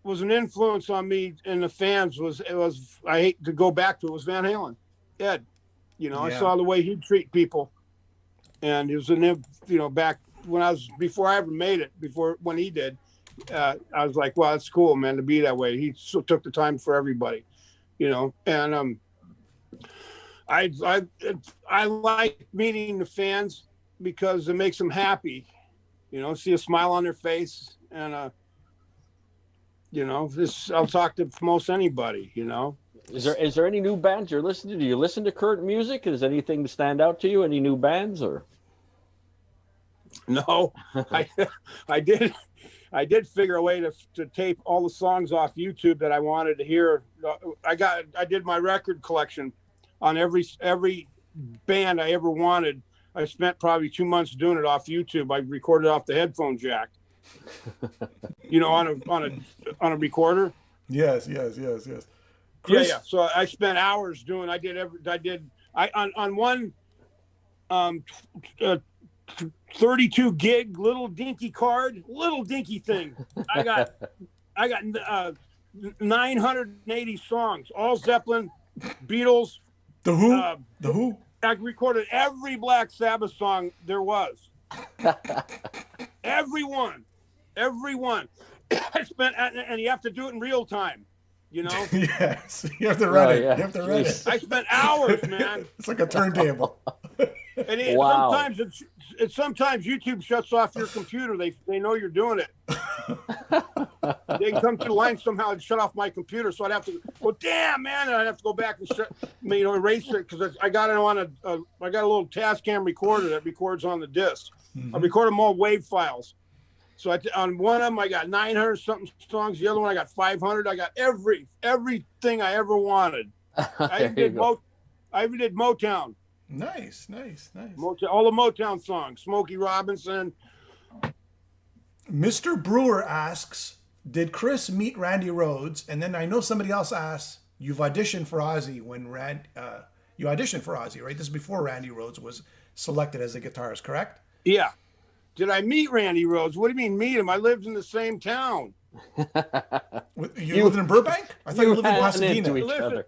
was an influence on me and the fans was I hate to go back to it, was Van Halen. Ed, I saw the way he'd treat people, and it was back when before I ever made it, when he did, I was like, well, it's cool, man, to be that way. He took the time for everybody, and I like meeting the fans because it makes them happy. See a smile on their face, and I'll talk to most anybody. Is there any new bands you're listening to? Do you listen to current music? Is anything stand out to you? Any new bands or? No, I did figure a way to tape all the songs off YouTube that I wanted to hear. I did my record collection on every band I ever wanted. I spent probably 2 months doing it off YouTube. I recorded off the headphone jack, on a recorder. Yes. Chris? Yeah. So I spent hours doing. On one 32 gig little dinky thing. I got 980 songs, all Zeppelin, Beatles, The Who, I recorded every Black Sabbath song there was. Every one. I spent, and you have to do it in real time, you know? Yes, you have to run it. yeah. You have to run Jeez. it. I spent hours, man. It's like a turntable. And Wow. sometimes YouTube shuts off your computer. They know you're doing it. They can come to the line somehow and shut off my computer. So I'd have to go, damn, man. And I'd have to go back and erase it because I got it on I got a little Tascam recorder that records on the disc. Mm-hmm. I record them all WAV files. So on one of them, I got 900 something songs. The other one, I got 500. I got everything I ever wanted. I even did Motown. Nice. Motown, all the Motown songs. Smokey Robinson. Mr. Brewer asks, did Chris meet Randy Rhoads? And then I know somebody else asks, you've auditioned for Ozzy when you auditioned for Ozzy, right? This is before Randy Rhoads was selected as a guitarist, correct? Yeah. Did I meet Randy Rhoads? What do you mean meet him? I lived in the same town. You lived in Burbank? I thought you lived in Pasadena. Listen,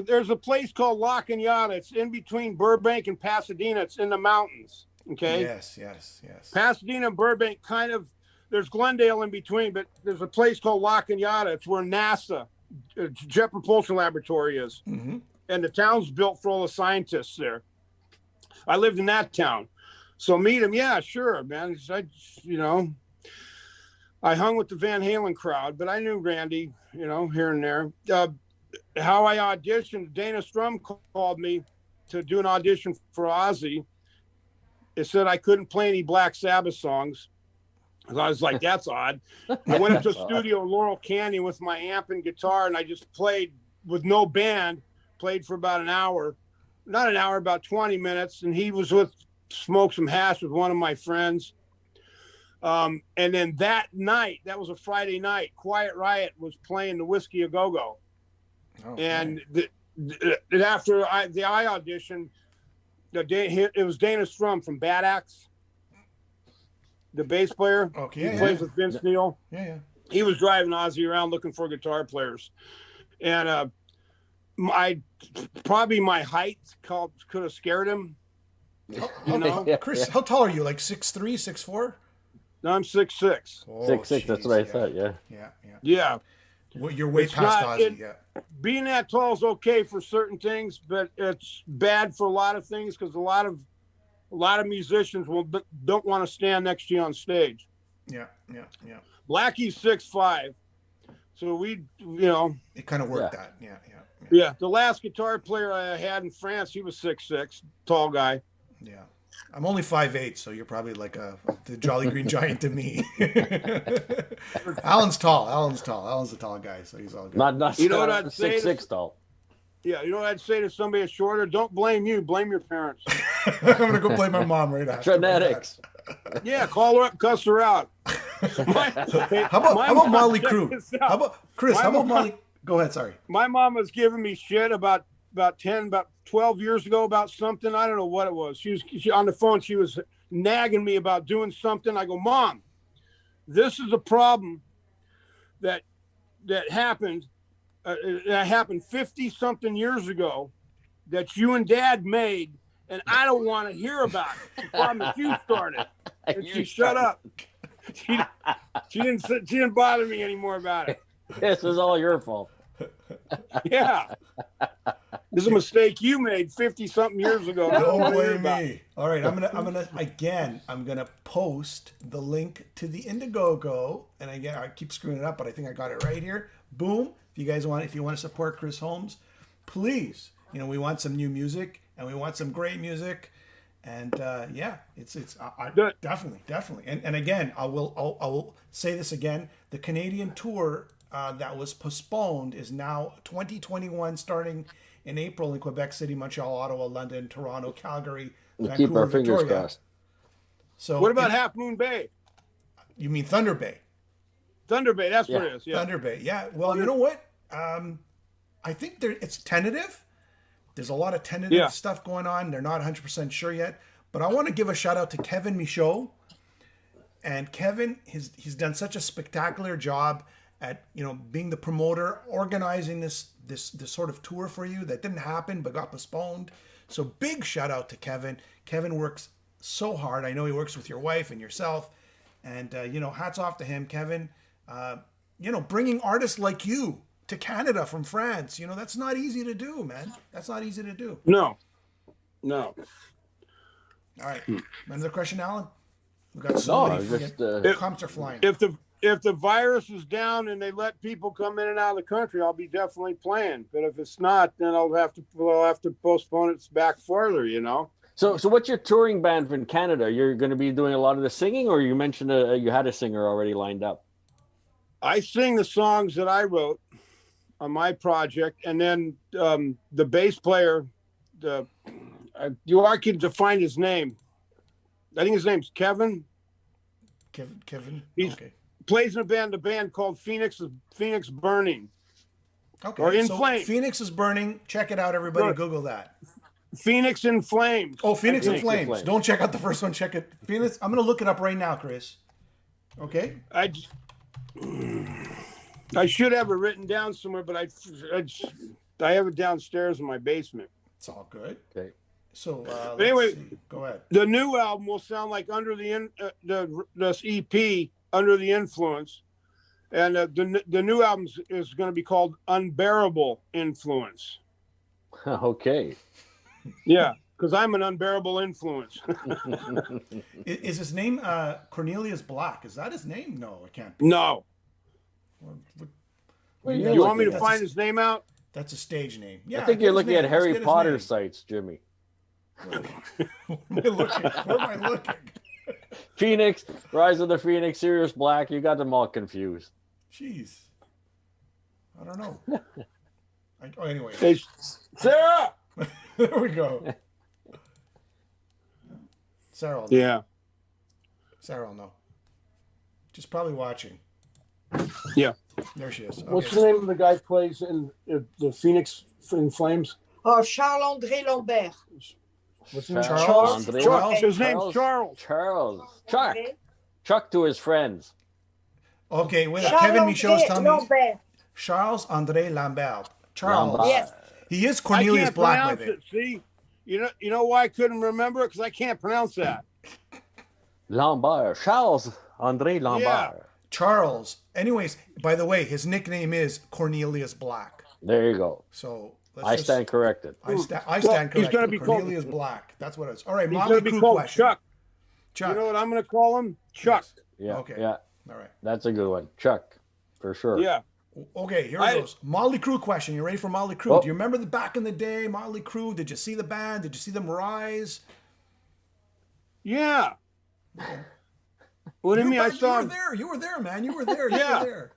there's a place called La Cañada. It's in between Burbank and Pasadena. It's in the mountains. Okay. Yes. Pasadena and Burbank there's Glendale in between, but there's a place called La Cañada. It's where NASA, Jet Propulsion Laboratory is. Mm-hmm. And the town's built for all the scientists there. I lived in that town. So meet him. Yeah, sure, man. I hung with the Van Halen crowd, but I knew Randy, here and there. How I auditioned, Dana Strum called me to do an audition for Ozzy. It said I couldn't play any Black Sabbath songs. I was like, that's odd. I went up to a studio in Laurel Canyon with my amp and guitar, and I just played with no band, played for about an hour. Not an hour, about 20 minutes. And he was smoked some hash with one of my friends. And then that night, that was a Friday night, Quiet Riot was playing the Whiskey A Go-Go. And after the audition, it was Dana Strum from Bad Axe, the bass player. Okay, he plays with Vince Neil. Yeah. He was driving Ozzy around looking for guitar players, and probably my height could have scared him. Chris, how tall are you? Like 6'3", 6'4"? No, I'm 6'6". 6'6". That's what I thought. Yeah. Well, you're way past Ozzy. Being that tall is okay for certain things, but it's bad for a lot of things because a lot of musicians don't want to stand next to you on stage. Yeah. Blackie's 6'5", so we, it kind of worked that. Yeah. The last guitar player I had in France, he was 6'6", tall guy. Yeah. I'm only 5'8", so you're probably like the Jolly Green Giant to me. Alan's tall. Alan's a tall guy, so he's all good. Not what I'd say? 6'6" tall. Yeah, you know what I'd say to somebody that's shorter? Don't blame you. Blame your parents. I'm going to go blame my mom right after. Genetics. Yeah, call her up, cuss her out. How about Molly Crew? How about Chris? How about Molly? Go ahead, sorry. My mom was giving me shit about 12 years ago about something. I don't know what it was. She on the phone. She was nagging me about doing something. I go, Mom, this is a problem that happened. That happened 50 something years ago that you and Dad made, and I don't want to hear about it. The problem is you started. And she shut up. She didn't bother me anymore about it. This is all your fault. Yeah. This is a mistake you made 50 something years ago. Don't blame me. All right, I'm gonna post the link to the Indiegogo, and again, I keep screwing it up, but I think I got it right here. Boom! If you want to support Chris Holmes, please. We want some new music, and we want some great music, and it's definitely. And again, I will say this again: the Canadian tour that was postponed is now 2021, starting in April in Quebec City, Montreal, Ottawa, London, Toronto, Calgary, We'll Vancouver, keep our fingers Victoria. crossed. So what about Half Moon Bay? You mean Thunder Bay? Thunder Bay, that's what it is. Yeah. Thunder Bay. Yeah. Well, you know what? I think it's tentative. There's a lot of tentative stuff going on. They're not 100% sure yet. But I want to give a shout out to Kevin Michaud. And Kevin, he's done such a spectacular job at being the promoter, organizing this sort of tour for you that didn't happen but got postponed. So big shout out to Kevin. Kevin works so hard. I know he works with your wife and yourself. And, hats off to him, Kevin. Bringing artists like you to Canada from France, that's not easy to do, man. That's not easy to do. No. All right. Another question, Alan? We got No, so just comments are flying. If the virus is down and they let people come in and out of the country, I'll be definitely playing. But if it's not, then we'll have to postpone it back further. So what's your touring band in Canada? You're going to be doing a lot of the singing, or you mentioned you had a singer already lined up? I sing the songs that I wrote on my project, and then the bass player, you are to find his name. I think his name's Kevin. Kevin. He plays in a band called Phoenix Burning. Okay. Or In so Flames. Phoenix is burning. Check it out, everybody. Google that. Phoenix in Flames. Oh, Phoenix in Flames. Flames. Don't check out the first one. Check it. Phoenix. I'm going to look it up right now, Chris. Okay. I should have it written down somewhere, but I have it downstairs in my basement. It's all good. Okay. So anyway, go ahead. The new album will sound like this EP, Under the Influence, and the new album is going to be called Unbearable Influence. Okay. Yeah, because I'm an unbearable influence. Is his name Cornelius Black? Is that his name? No, it can't be. No. You want me to That's find his name out? That's a stage name. Yeah, I think you're looking at Let's Harry get his Potter name. sites, Jimmy. Where am I looking? Phoenix, Rise of the Phoenix, Sirius Black. You got them all confused. Jeez. I don't know. Anyway. Hey, Sarah! There we go. Sarah will know. Yeah. Sarah will know. She's probably watching. Yeah. There she is. Okay. What's the name of the guy who plays in the Phoenix in Flames? Oh, Charles-André Lambert. What's his name? Charles? André- Charles? His name's Charles. Charles. Chuck to his friends. Okay, wait. Kevin Michaud's telling me. Lambert. Charles-André Lambert. Charles. Lambert. Yes. He is I Cornelius can't Black pronounce with it. See, you know why I couldn't remember it? Because I can't pronounce that. Lambert. Charles André Lambert. Yeah. Charles. Anyways, by the way, his nickname is Cornelius Black. There you go. So I stand corrected. I stand Well, corrected. he's gonna be called- Cornelius Black. That's what it is. All right, He's Motley going to be Crue called question. Chuck. Chuck. You know what I'm going to call him? Chuck. Yeah. Okay. Yeah. All right. That's a good one. Chuck, for sure. Yeah. Okay, here it goes. Motley Crue question. You ready for Motley Crue? Oh. Do you remember back in the day, Motley Crue? Did you see the band? Did you see them rise? Yeah. What do you mean? I saw You were him. there. You were there, man. You were there. You Yeah. were there.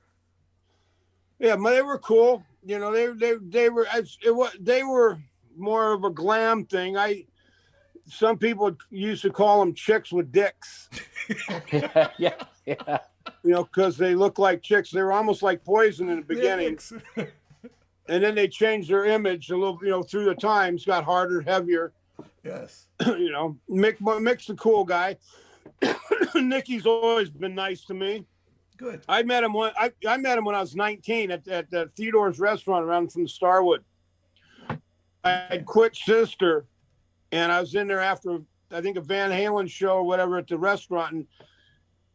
Yeah, but they were cool. You know, they were more of a glam thing. Some people used to call them chicks with dicks. yeah. You know, because they look like chicks. They were almost like Poison in the beginning, and then they changed their image a little. You know, through the times, got harder, heavier. Yes. You know, Mick's the cool guy. Nicky's always been nice to me. Good. I met him when I met him when I was 19 at Theodore's restaurant around from Starwood. I had quit Sister, and I was in there after I think a Van Halen show or whatever at the restaurant, and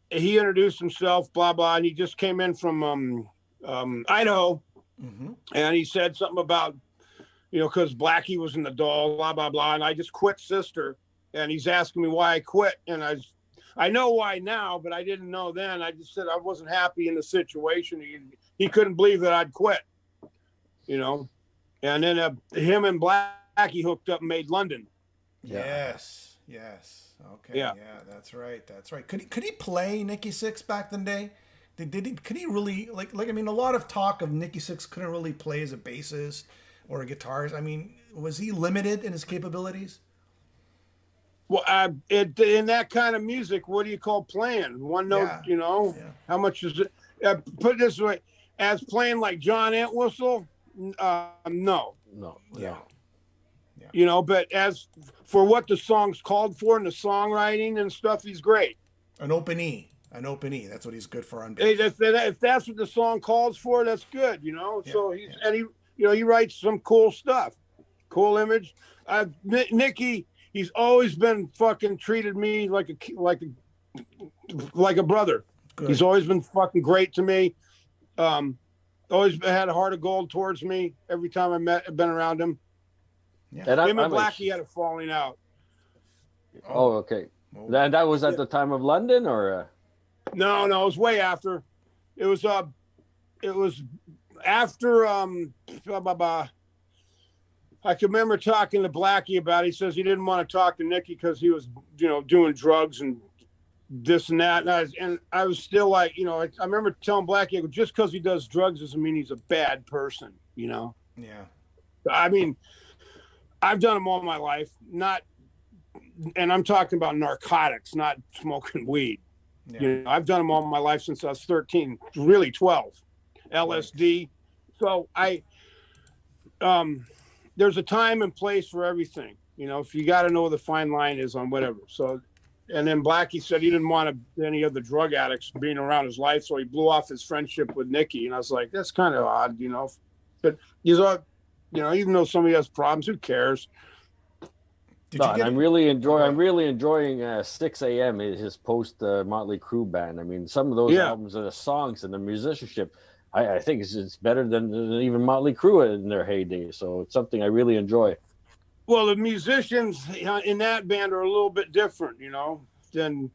he introduced himself, blah blah, and he just came in from Idaho, and he said something about, you know, because Blackie was in the Doll, blah blah blah, and I just quit Sister, and he's asking me why I quit, and I know why now, but I didn't know then. I just said I wasn't happy in the situation. He couldn't believe that I'd quit, you know. And then him and Blackie hooked up and made London. Yes. Okay. Yeah. That's right. Could he play Nicky Sixx back in the day? Could he really like? I mean, a lot of talk of Nicky Sixx couldn't really play as a bassist or a guitarist. I mean, was he limited in his capabilities? Well, in that kind of music, what do you call playing? One note, Yeah. you know? Yeah. How much is it? Put it this way, as playing like John Entwistle, no. No. Yeah. You know, but as for what the song's called for and the songwriting and stuff, he's great. An open E. That's what he's good for on Hey, bass. if that's what the song calls for, that's good, you know? Yeah, So he writes some cool stuff. Cool image. Nicky, he's always been fucking treated me like a brother. Good. He's always been fucking great to me. Always had a heart of gold towards me every time been around him. Yeah. And Him and Blackie had a falling out. Oh, okay. That was at the time of London, or? No, it was way after. It was after I can remember talking to Blackie about it. He says he didn't want to talk to Nicky because he was, doing drugs and this and that. And I was still like, I remember telling Blackie, just because he does drugs doesn't mean he's a bad person, Yeah. I mean, I've done them all my life, and I'm talking about narcotics, not smoking weed. Yeah. I've done them all my life since I was 13, really 12. LSD. So there's a time and place for everything. If you got to know where the fine line is on whatever. So, and then Blackie said he didn't want any of the drug addicts being around his life, so he blew off his friendship with Nicky. And I was like, that's kind of odd, But he's all, even though somebody has problems, who cares? I'm really enjoying 6 a.m. his post Motley Crue band. I mean, some of those albums and the songs and the musicianship, I think it's better than even Motley Crue in their heyday. So it's something I really enjoy. Well, the musicians in that band are a little bit different, than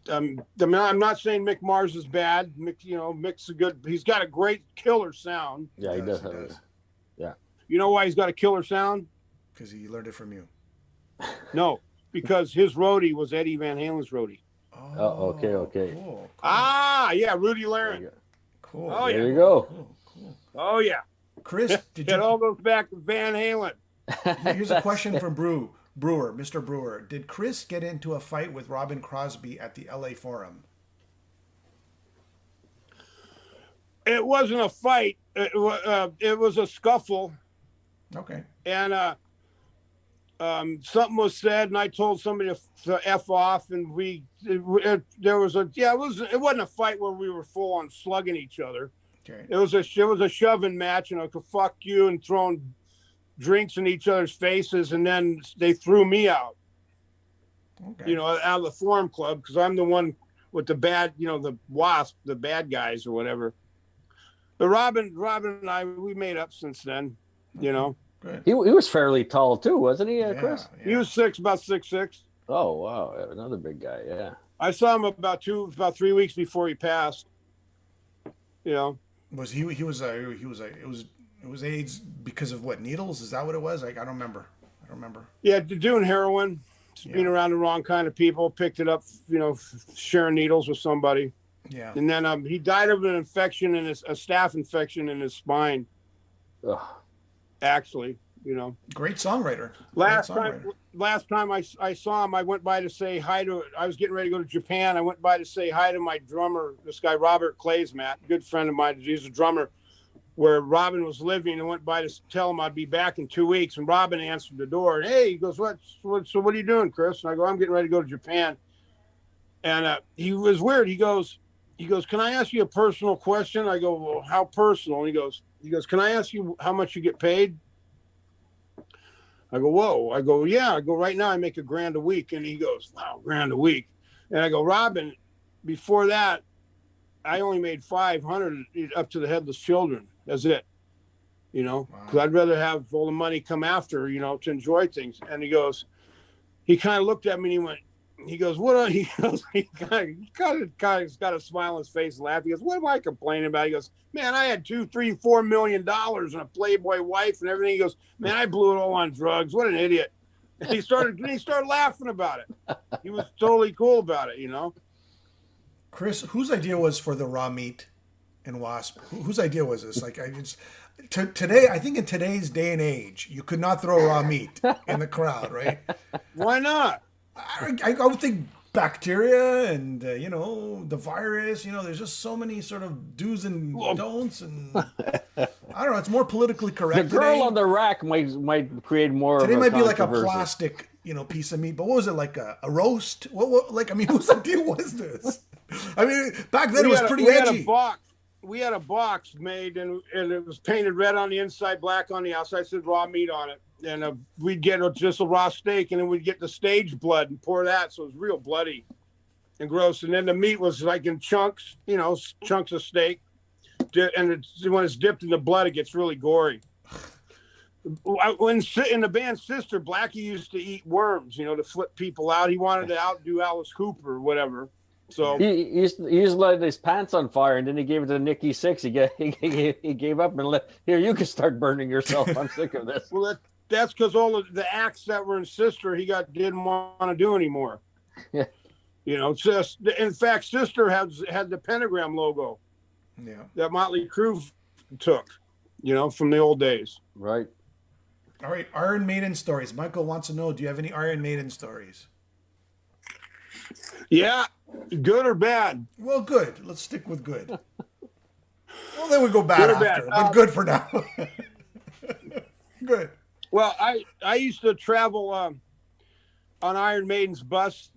I'm not saying Mick Mars is bad. Mick's he's got a great killer sound. Yeah, he does. Yeah. You know why he's got a killer sound? Because he learned it from you. No, because his roadie was Eddie Van Halen's roadie. Oh, okay. Cool. Yeah, Rudy Laren. Cool. Oh, yeah. There you go. Cool. Oh, yeah. Chris, It all goes back to Van Halen. Here's a question from Brewer, Mr. Brewer. Did Chris get into a fight with Robin Crosby at the LA Forum? It wasn't a fight. It was a scuffle. Okay. And something was said, and I told somebody to F off, and it wasn't a fight where we were full on slugging each other. Okay. It was a shoving match, fuck you, and throwing drinks in each other's faces, and then they threw me out. Okay. Out of the Forum Club, because I'm the one with the bad, the Wasp, the bad guys or whatever. But Robin and I, we made up since then, Good. He was fairly tall too, wasn't he, Chris? Yeah. He was about 6'6". Oh wow, another big guy. Yeah. I saw him about 3 weeks before he passed. Was it was AIDS because of what, needles? Is that what it was? I don't remember. Yeah, doing heroin, being around the wrong kind of people, picked it up, sharing needles with somebody. Yeah. And then he died of an infection a staph infection in his spine. Ugh. Actually, Great songwriter. Last time I saw him, I went by to say hi to. I was getting ready to go to Japan. I went by to say hi to my drummer, this guy Robert Claysmat, good friend of mine. He's a drummer where Robin was living. I went by to tell him I'd be back in 2 weeks, and Robin answered the door. And, hey, he goes, what? So what are you doing, Chris? And I go, I'm getting ready to go to Japan. And he was weird. He goes, can I ask you a personal question? I go, well, how personal? And he goes, can I ask you how much you get paid? I go, whoa. I go, yeah. I go, right now I make $1,000 a week. And he goes, wow, $1,000 a week. And I go, Robin, before that, I only made $500 up to the Headless Children. That's it. Because I'd rather have all the money come after, to enjoy things. And he kind of looked at me and he goes, what are, he kind of got a smile on his face and laughed. He goes, what am I complaining about? He goes, man, I had $2, $3, $4 million and a Playboy wife and everything. He goes, man, I blew it all on drugs. What an idiot. And he started laughing about it. He was totally cool about it, Chris, whose idea was for the raw meat and Wasp? Whose idea was this? Today, I think in today's day and age, you could not throw raw meat in the crowd, right? Why not? I would think bacteria and the virus. There's just so many sort of do's and don'ts, and I don't know. It's more politically correct. The girl today. on the rack might create more. Today of a might be like a controversy. plastic, piece of meat. But what was it, like a roast? Whose idea was this? I mean, back then it was pretty edgy. We had a box made, and it was painted red on the inside, black on the outside. Said raw meat on it. we'd get just a raw steak, and then we'd get the stage blood and pour that, so it was real bloody and gross. And then the meat was like in chunks, chunks of steak, and when it's dipped in the blood, it gets really gory. When in the band Sister, Blackie used to eat worms, to flip people out. He wanted to outdo Alice Cooper or whatever. So he used to light his pants on fire, and then he gave it to Nikki Sixx. He gave up and here, you can start burning yourself. I'm sick of this. Well, that's because all of the acts that were in Sister, didn't want to do anymore. Yeah. In fact, Sister had the pentagram logo. Yeah. That Motley Crue took, from the old days. Right. All right, Iron Maiden stories. Michael wants to know, do you have any Iron Maiden stories? Yeah, good or bad? Well, good. Let's stick with good. Well, then we go bad after, but good for now. Good. Well, I used to travel on Iron Maiden's bus.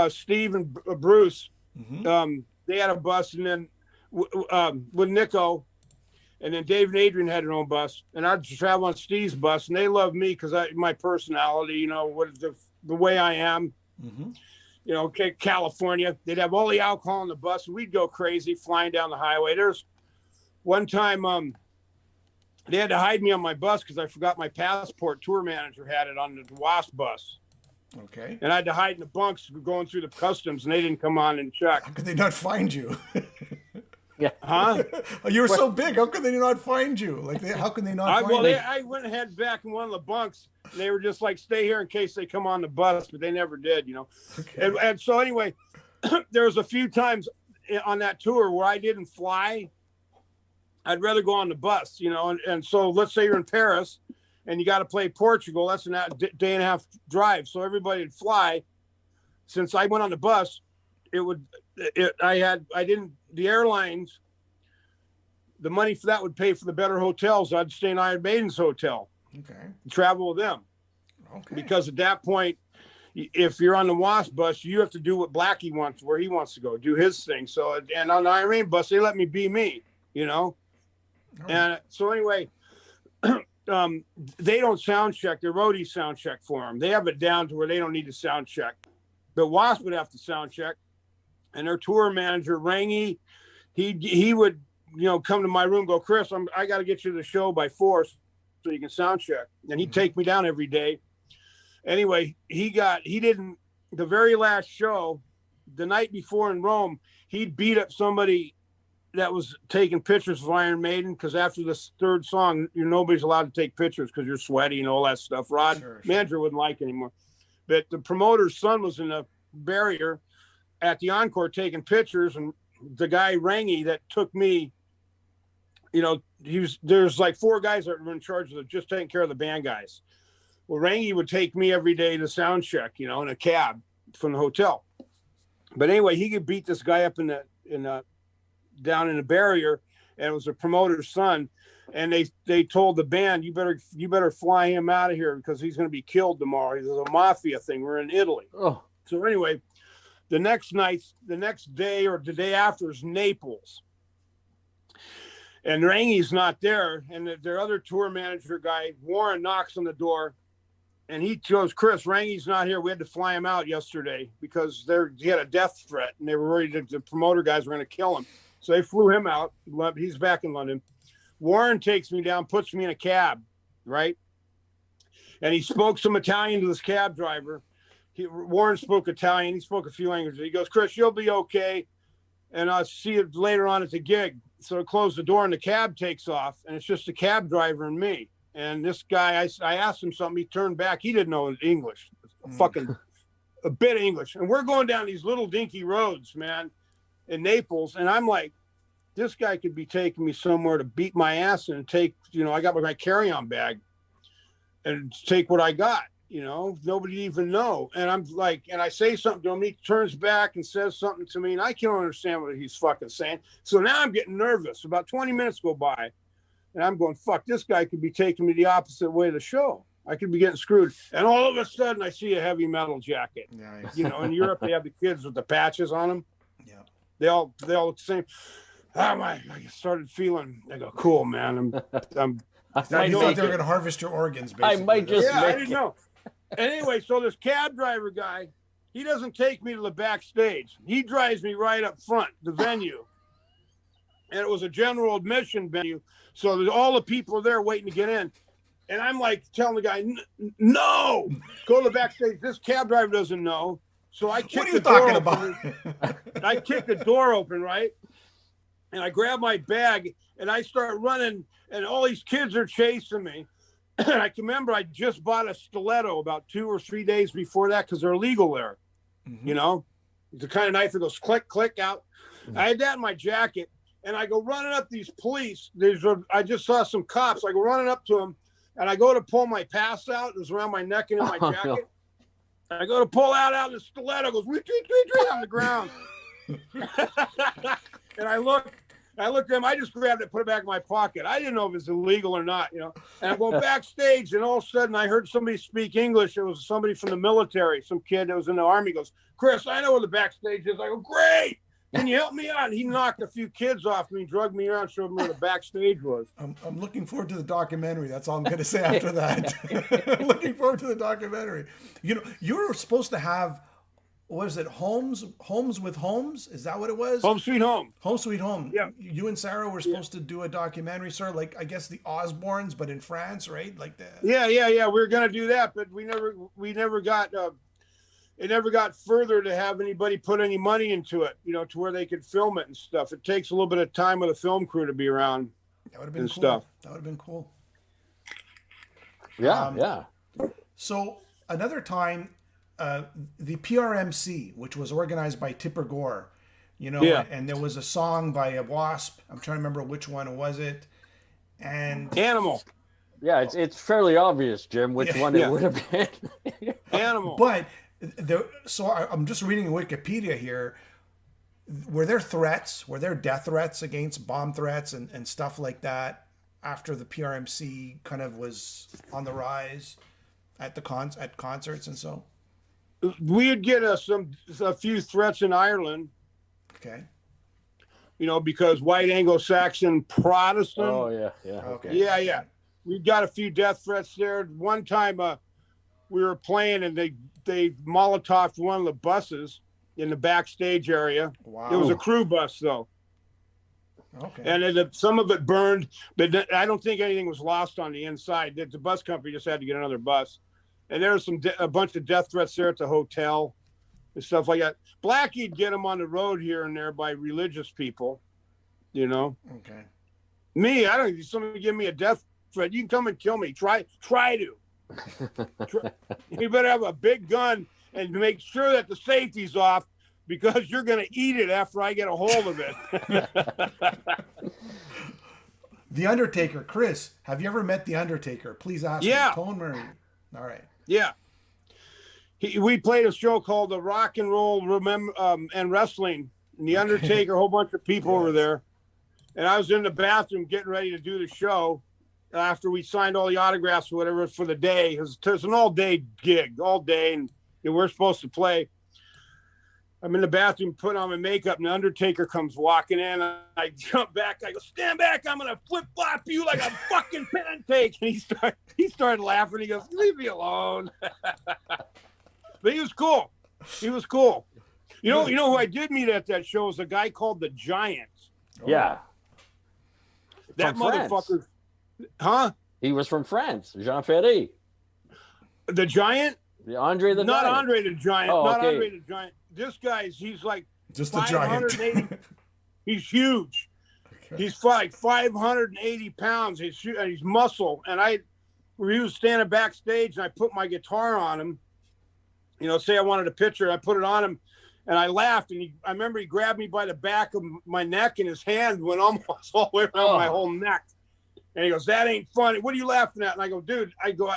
Steve and Bruce, they had a bus, and then with Nico. And then Dave and Adrian had their own bus, and I'd travel on Steve's bus, and they loved me because my personality, what the way I am, California. They'd have all the alcohol on the bus, and we'd go crazy flying down the highway. There's one time they had to hide me on my bus because I forgot my passport. Tour manager had it on the Wasp bus. Okay. And I had to hide in the bunks going through the customs, and they didn't come on and check. How could they not find you? Yeah. Huh? You were so big. How could they not find you? How could they not find you? I went and head back in one of the bunks. And they were just like, stay here in case they come on the bus, but they never did, Okay. And so anyway, there was a few times on that tour where I didn't fly. I'd rather go on the bus, and so let's say you're in Paris and you got to play Portugal. That's a day and a half drive. So everybody would fly. Since I went on the bus, the airlines, the money for that would pay for the better hotels. I'd stay in Iron Maiden's hotel. Okay. Travel with them. Okay. Because at that point, if you're on the Wasp bus, you have to do what Blackie wants, where he wants to go, do his thing. So, and on the Iron Maiden bus, they let me be me, Oh. And so anyway, they don't sound check. Their roadies sound check for them. They have it down to where they don't need to sound check. But Wasp would have to sound check. And their tour manager, Rangy, he would, come to my room, go, Chris, I got to get you to the show by 4 so you can sound check. And he'd take me down every day. Anyway, the very last show, the night before in Rome, he'd beat up somebody that was taking pictures of Iron Maiden, because after the third song, nobody's allowed to take pictures because you're sweaty and all that stuff. Rod, manager, wouldn't like anymore. But the promoter's son was in the barrier at the encore taking pictures, and the guy Rangy that took me, there's like 4 guys that were in charge of just taking care of the band guys. Well, Rangy would take me every day to sound check, in a cab from the hotel. But anyway, he could beat this guy up down in the barrier, and it was a promoter's son. And they told the band, you better fly him out of here because he's going to be killed tomorrow. There's a mafia thing. We're in Italy. Oh. So anyway, the next day or the day after is Naples. And Rangy's not there. And their other tour manager guy, Warren, knocks on the door. And he goes, Chris, Rangy's not here. We had to fly him out yesterday because he had a death threat. And they were worried that the promoter guys were going to kill him. So they flew him out. He's back in London. Warren takes me down, puts me in a cab, right? And he spoke some Italian to this cab driver. Warren spoke Italian. He spoke a few languages. He goes, Chris, you'll be okay. And I'll see you later on at the gig. So I close the door and the cab takes off. And it's just the cab driver and me. And this guy, I asked him something. He turned back. He didn't know English. Fucking a bit of English. And we're going down these little dinky roads, man, in Naples. And I'm like, this guy could be taking me somewhere to beat my ass and take, I got my carry-on bag and take what I got, nobody even know. And I'm like, and I say something to him, he turns back and says something to me, and I can't understand what he's fucking saying. So now I'm getting nervous. About 20 minutes go by, and I'm going, fuck, this guy could be taking me the opposite way of the show. I could be getting screwed. And all of a sudden, I see a heavy metal jacket. Nice. In Europe, they have the kids with the patches on them. Yeah. They all look the same. I started feeling, I go, cool, man. I thought you know thought they were going to harvest your organs, I basically. might just Yeah, I make didn't it. know. Anyway, so this cab driver guy, he doesn't take me to the backstage. He drives me right up front, the venue. And it was a general admission venue. So there's all the people there waiting to get in. And I'm like telling the guy, no, go to the backstage. This cab driver doesn't know. So I What kicked are you the door talking open. about? I kicked the door open, right? And I grab my bag and I start running, and all these kids are chasing me. And I can remember I just bought a stiletto about 2 or 3 days before that because they're legal there. You know, it's the kind of knife that goes click, click out. I had that in my jacket, and I go running up these police. I just saw some cops. I go running up to them, and I go to pull my pass out. It was around my neck and in my jacket. No. And I go to pull out, and the stiletto goes tweet on the ground. And I look at them. I just grabbed it, put it back in my pocket. I didn't know if it was illegal or not, And I'm going backstage, and all of a sudden I heard somebody speak English. It was somebody from the military, some kid that was in the Army. Goes, Chris, I know where the backstage is. I go, great. Can you help me out? And he knocked a few kids off me, drugged me around, showed me where the backstage was. I'm looking forward to the documentary. That's all I'm going to say after that. I'm looking forward to the documentary. You were supposed to have, what is it, Holmes with Holmes? Is that what it was? Home Sweet Home. Home Sweet Home. Yeah. You and Sarah were supposed to do a documentary, sort of like, I guess, the Osbournes, but in France, right? Like that. Yeah. We were going to do that, but we never got. It never got further to have anybody put any money into it, to where they could film it and stuff. It takes a little bit of time with a film crew to be around. That would have been and cool. stuff. That would have been cool. Yeah, yeah. So another time, the PRMC, which was organized by Tipper Gore, and there was a song by a Wasp. I'm trying to remember which one was it. And Animal. Yeah, it's fairly obvious, Jim, which one it would have been. Animal. But I'm just reading Wikipedia here. Were there threats? Were there death threats against bomb threats and stuff like that after the PRMC kind of was on the rise at at concerts and so? We'd get a few threats in Ireland. Okay. Because white Anglo-Saxon Protestant. Oh yeah. Okay. Yeah. We got a few death threats there. One time we were playing and they Molotoved one of the buses in the backstage area. Wow. It was a crew bus though. Okay. And some of it burned, but I don't think anything was lost on the inside. The bus company just had to get another bus. And there was a bunch of death threats there at the hotel and stuff like that. Blackie'd get them on the road here and there by religious people, Okay. Me, I don't. If somebody give me a death threat, you can come and kill me. Try to. You better have a big gun and make sure that the safety's off because you're going to eat it after I get a hold of it. The Undertaker, Chris. Have you ever met The Undertaker? Please ask me. Tone Murray. All right. Yeah. We played a show called the Rock and Roll and Wrestling. And The Undertaker, a whole bunch of people were there. And I was in the bathroom getting ready to do the show after we signed all the autographs or whatever for the day. It was an all-day gig, all day, and we're supposed to play. I'm in the bathroom putting on my makeup, and the Undertaker comes walking in. And I jump back. I go, stand back. I'm going to flip-flop you like a fucking pancake. And he started laughing. He goes, leave me alone. But he was cool. He was cool. You know who I did meet at that show was a guy called the Giant. Yeah. That From motherfucker. France. Huh? He was from France, Jean Ferry. The Giant? The Andre the Not Giant. Andre the Giant. Oh, not okay. Andre the Giant. This guy's, he's like Just a giant. He's huge. Okay. He's like 580 pounds. He's muscle. And he was standing backstage and I put my guitar on him. Say I wanted a picture. I put it on him and I laughed. And I remember he grabbed me by the back of my neck and his hand went almost all the way around my whole neck. And he goes, that ain't funny. What are you laughing at? And I go, dude, I go,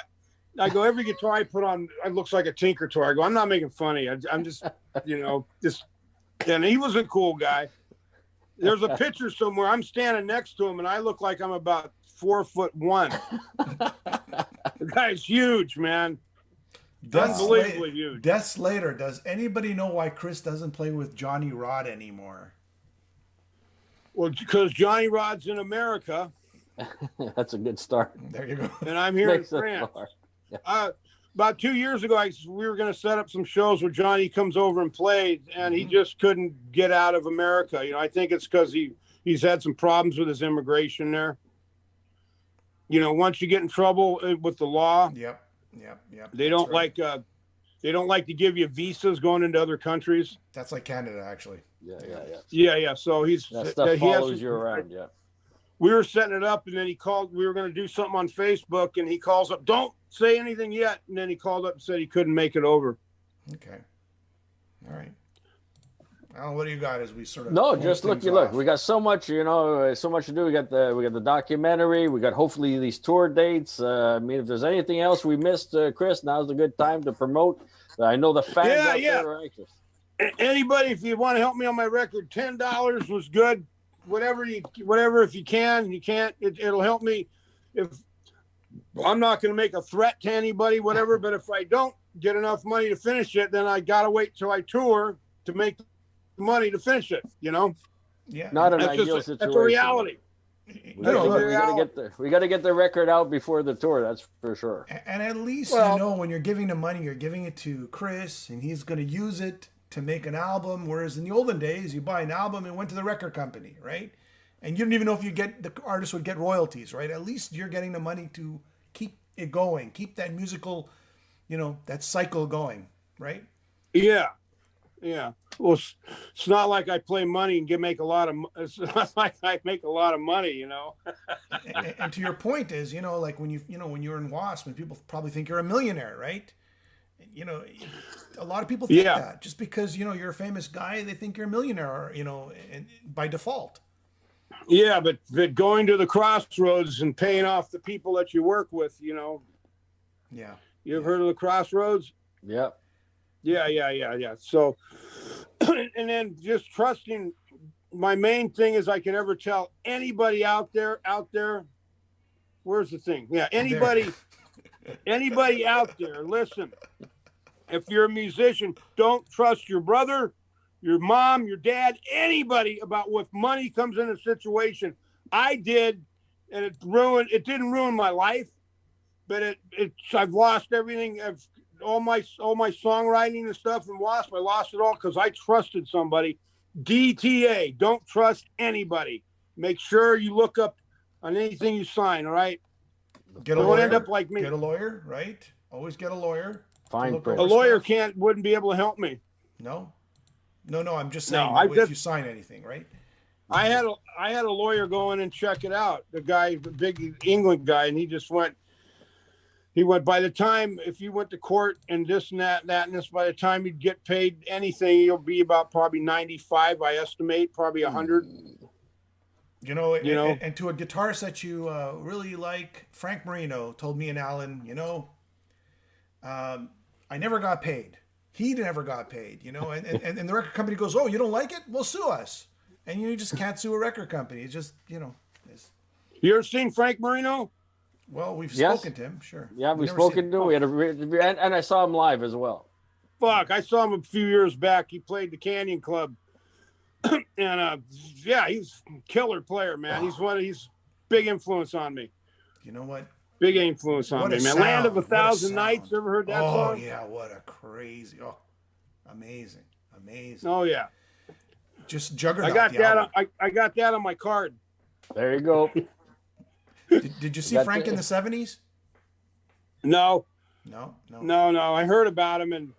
every guitar I put on, it looks like a Tinker toy. I go, I'm not making funny. I'm just, and he was a cool guy. There's a picture somewhere. I'm standing next to him and I look like I'm about 4'1". The guy's huge, man. Unbelievably huge. Death Slater. Does anybody know why Chris doesn't play with Johnny Rod anymore? Well, because Johnny Rod's in America. That's a good start. There you go. and I'm here in Makes it France. far. Yeah. About 2 years ago, we were going to set up some shows where Johnny comes over and plays, and he just couldn't get out of America. You know, I think it's because he's had some problems with his immigration there. You know, once you get in trouble with the law, Yep. they don't like to give you visas going into other countries. That's like Canada, actually. Yeah. So That stuff follows you around. Yeah. We were setting it up, and then he called. We were going to do something on Facebook, and he calls up. Don't say anything yet. And then he called up and said he couldn't make it over. Okay. All right. Well, what do you got as we sort of No, close just look. things You look. off? We got so much, so much to do. We got the documentary. We got hopefully these tour dates. I mean, if there's anything else we missed, Chris, now's a good time to promote. I know the fans out there are anxious. Anybody, if you want to help me on my record, $10 was good. Whatever, if you can, you can't. It'll help me. If I'm not going to make a threat to anybody, whatever. But if I don't get enough money to finish it, then I gotta wait till I tour to make the money to finish it. You know. Yeah. Not an That's ideal just situation. that's a reality. We gotta get the record out before the tour. That's for sure. And at least when you're giving the money, you're giving it to Chris, and he's going to use it to make an album. Whereas in the olden days, you buy an album and went to the record company, right? And you don't even know if the artist would get royalties, right? At least you're getting the money to keep it going, keep that musical, that cycle going, right? Yeah. Well, it's not like I play money and make a lot of. It's not like I make a lot of money, and to your point is, like when when you're in Wasp, and people probably think you're a millionaire, right? A lot of people think that just because you're a famous guy, they think you're a millionaire, and by default. Yeah, but going to the crossroads and paying off the people that you work with, Yeah. You ever heard of the crossroads? Yep. Yeah. So, and then just trusting. My main thing is I can never tell anybody out there. Where's the thing? Yeah, anybody out there. Listen, if you're a musician, don't trust your brother, your mom, your dad, anybody about if money comes in a situation. I did, and it didn't ruin my life, but I've lost everything. All my songwriting and stuff in Wasp, I lost it all because I trusted somebody. DTA, don't trust anybody. Make sure you look up on anything you sign, all right? Don't end up like me. Get a lawyer, right? Always get a lawyer. Fine print. A lawyer wouldn't be able to help me. No. I'm just saying if you sign anything, right? I had a lawyer go in and check it out. The guy, the big England guy, and he just went. He went, by the time, if you went to court and this and that and this, by the time you'd get paid anything, you'll be about probably 95, I estimate, probably 100. And to a guitarist that you really like, Frank Marino told me and Alan, I never got paid. He never got paid, and the record company goes, oh, you don't like it? Well, sue us. And you just can't sue a record company. It's just, it's... You ever seen Frank Marino? Well, we've spoken to him, sure. Yeah, we've spoken to him. We had and I saw him live as well. Fuck, I saw him a few years back. He played the Canyon Club, and he's a killer player, man. He's big influence on me. You know what? Big influence on me, man. Sound. Land of a Thousand Nights. Ever heard that song? Oh yeah, what a crazy! Oh, amazing. Oh yeah. Just juggernaut. I got that on my card. There you go. Did you see Frank in the 70s? No. No. I heard about him and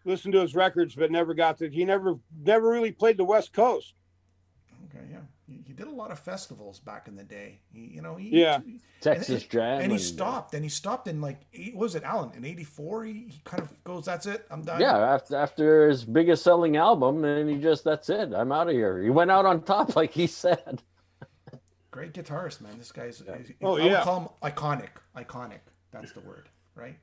listened to his records, but never got to. He never really played the West Coast. Okay, yeah. He did a lot of festivals back in the day. Texas Jam. And he stopped. And he stopped in what was it, Alan? In '84, he kind of goes, "That's it, I'm done." Yeah, after his biggest selling album, and that's it. I'm out of here. He went out on top, like he said. Great guitarist, man. This guy's. Yeah. I would call him iconic. Iconic. That's the word, right?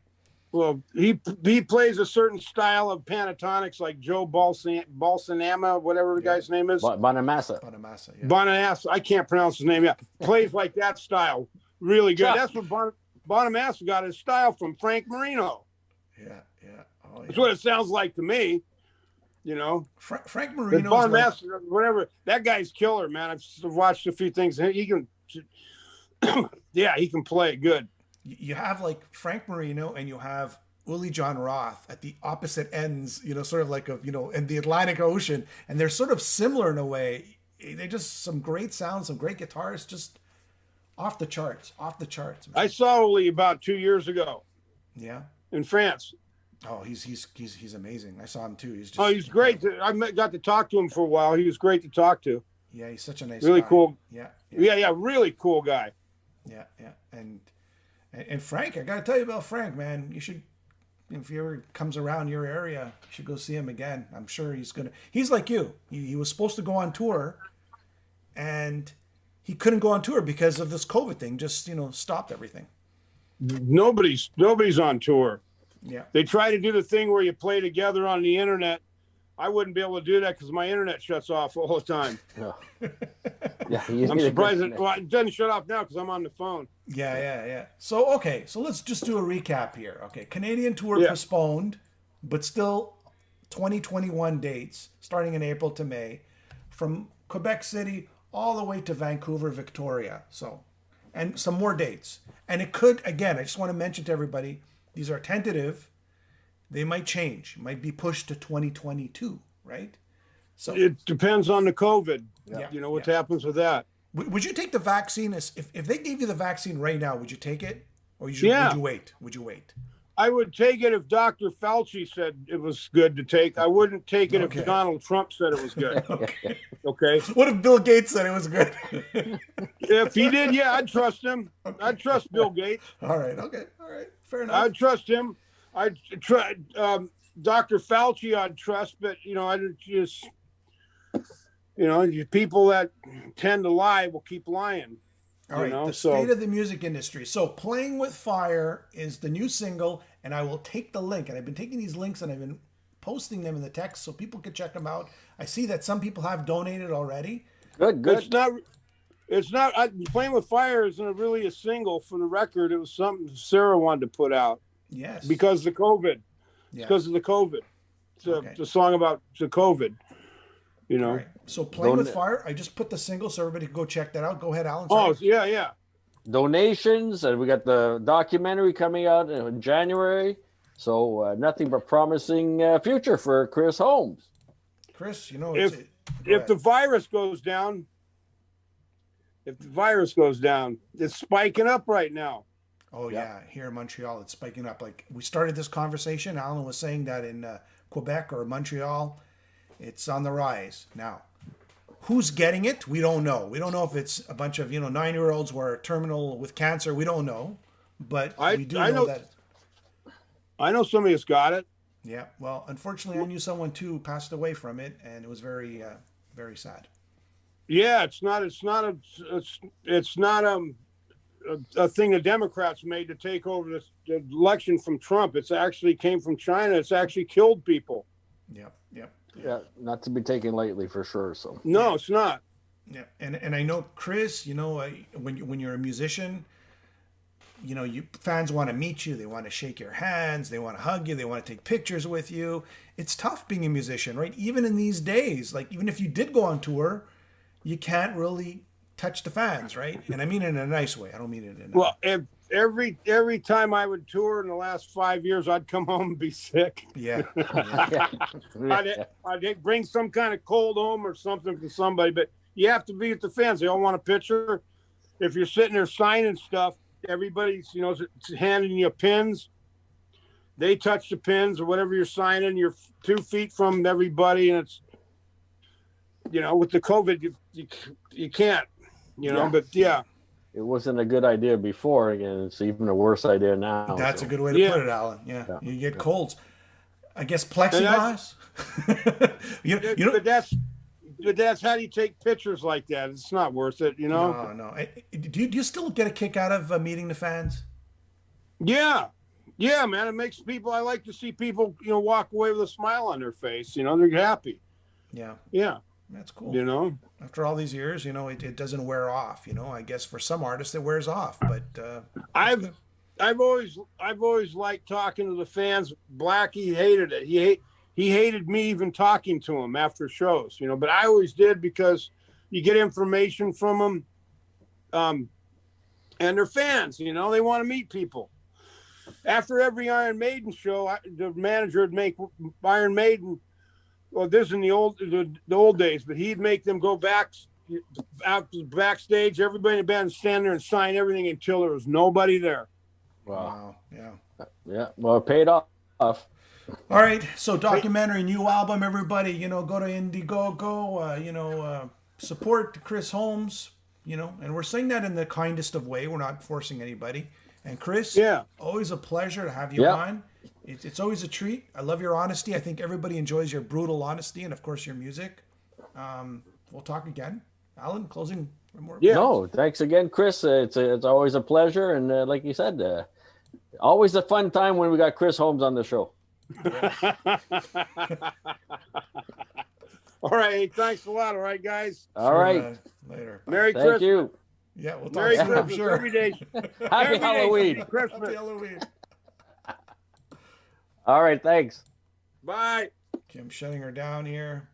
Well, he plays a certain style of pentatonics, like Joe Balsanama, whatever the guy's name is. Bonamassa. Yeah. Bonamassa. I can't pronounce his name yet. Plays like that style. Really good. That's what Bonamassa got his style from Frank Marino. Yeah. Oh, yeah. That's what it sounds like to me. Frank Marino. Bonamassa, whatever. That guy's killer, man. I've watched a few things. He can. Yeah, he can play it good. You have like Frank Marino and you have Uli John Roth at the opposite ends, sort of like in the Atlantic Ocean, and they're sort of similar in a way. They just some great sounds, some great guitars, just off the charts, man. I saw Uli about 2 years ago. Yeah. In France. Oh, he's amazing. I saw him too. He's great. Got to talk to him for a while. He was great to talk to. Yeah, he's such a nice really guy. Cool. Yeah, really cool guy. Yeah. And Frank, I got to tell you about Frank, man. You should, if he ever comes around your area, you should go see him again. I'm sure he's like you. He was supposed to go on tour and he couldn't go on tour because of this COVID thing, just, stopped everything. Nobody's on tour. Yeah. They try to do the thing where you play together on the internet. I wouldn't be able to do that because my internet shuts off all the time. No. Yeah, I'm surprised it doesn't shut off now because I'm on the phone. Yeah. So let's just do a recap here. Okay, Canadian tour postponed, but still 2021 dates starting in April to May from Quebec City all the way to Vancouver, Victoria. So, and some more dates. And it could, again, I just want to mention to everybody, these are tentative. They might change, might be pushed to 2022, right? So it depends on the COVID. Yeah. What happens with that. Would you take the vaccine? If they gave you the vaccine right now, would you take it? Or would you wait? Would you wait? I would take it if Dr. Fauci said it was good to take. I wouldn't take it if Donald Trump said it was good. Okay. What if Bill Gates said it was good? If he did, yeah, I'd trust him. I'd trust Bill Gates. All right. Fair enough. I'd trust him. I'd try Dr. Fauci. I'd trust, but I'd just people that tend to lie will keep lying. All right, the state of the music industry. So Playing with Fire is the new single, and I will take the link. And I've been taking these links and I've been posting them in the text so people can check them out. I see that some people have donated already. Good. It's not. Playing with Fire isn't really a single for the record. It was something Sarah wanted to put out. Yes. Because of the COVID. It's because of the COVID. It's a song about the COVID. Right. So Playing with Fire, I just put the single so everybody can go check that out. Go ahead, Alan. Sorry. Oh, yeah. Donations, and we got the documentary coming out in January. So nothing but promising future for Chris Holmes. Chris, if the virus goes down, it's spiking up right now. Oh, yeah. Here in Montreal, it's spiking up. Like we started this conversation, Alan was saying that in Quebec or Montreal, it's on the rise. Now, who's getting it? We don't know. We don't know if it's a bunch of 9-year-olds who are terminal with cancer. We don't know, but we do know that. I know somebody that's got it. Yeah. Well, unfortunately, I knew someone too passed away from it, and it was very, very sad. Yeah, it's not a thing the Democrats made to take over the election from Trump. It's actually came from China. It's actually killed people. Yep. Yeah, not to be taken lightly for sure. So no, it's not. Yeah, and I know Chris. When you're a musician, fans want to meet you. They want to shake your hands. They want to hug you. They want to take pictures with you. It's tough being a musician, right? Even in these days, like even if you did go on tour, you can't really touch the fans, right? And I mean it in a nice way. I don't mean it in. Well, every time I would tour in the last 5 years, I'd come home and be sick. Yeah. I'd bring some kind of cold home or something for somebody, but you have to be with the fans. They all want a picture. If you're sitting there signing stuff, everybody's handing you pins. They touch the pins or whatever you're signing. You're 2 feet from everybody, and it's with the COVID, you can't. But yeah. It wasn't a good idea before. Again, it's even a worse idea now. That's a good way to put it, Alan. Yeah. You get colds. I guess plexiglass. But that's how do you take pictures like that? It's not worth it, No. Do you still get a kick out of meeting the fans? Yeah, man. It makes people. I like to see people, walk away with a smile on their face. They're happy. Yeah. That's cool. After all these years, it doesn't wear off. I guess for some artists it wears off, but I've always liked talking to the fans. Blackie hated it. He hated me even talking to him after shows. But I always did because you get information from him. and they're fans. You know, they want to meet people. After every Iron Maiden show, the manager would make Iron Maiden. Well, this is in the old days, but he'd make them go out backstage. Everybody in the band would stand there and sign everything until there was nobody there. Wow. Yeah. Yeah. Well, it paid off. All right. So documentary, new album, everybody, you know, go to Indiegogo, support Chris Holmes, you know, and we're saying that in the kindest of way. We're not forcing anybody. And Chris, always a pleasure to have you on. It's always a treat. I love your honesty. I think everybody enjoys your brutal honesty and, of course, your music. We'll talk again. Alan, closing remarks? Yeah. No, thanks again, Chris. It's always a pleasure. And like you said, always a fun time when we got Chris Holmes on the show. All right. Thanks a lot. All right, guys. All right. Later. Bye. Merry Christmas. Thank you. Yeah, we'll talk. Merry Christmas. I'm sure. Every day. Happy Halloween. Christmas. Happy Halloween. All right. Thanks. Bye. Okay, I'm shutting her down here.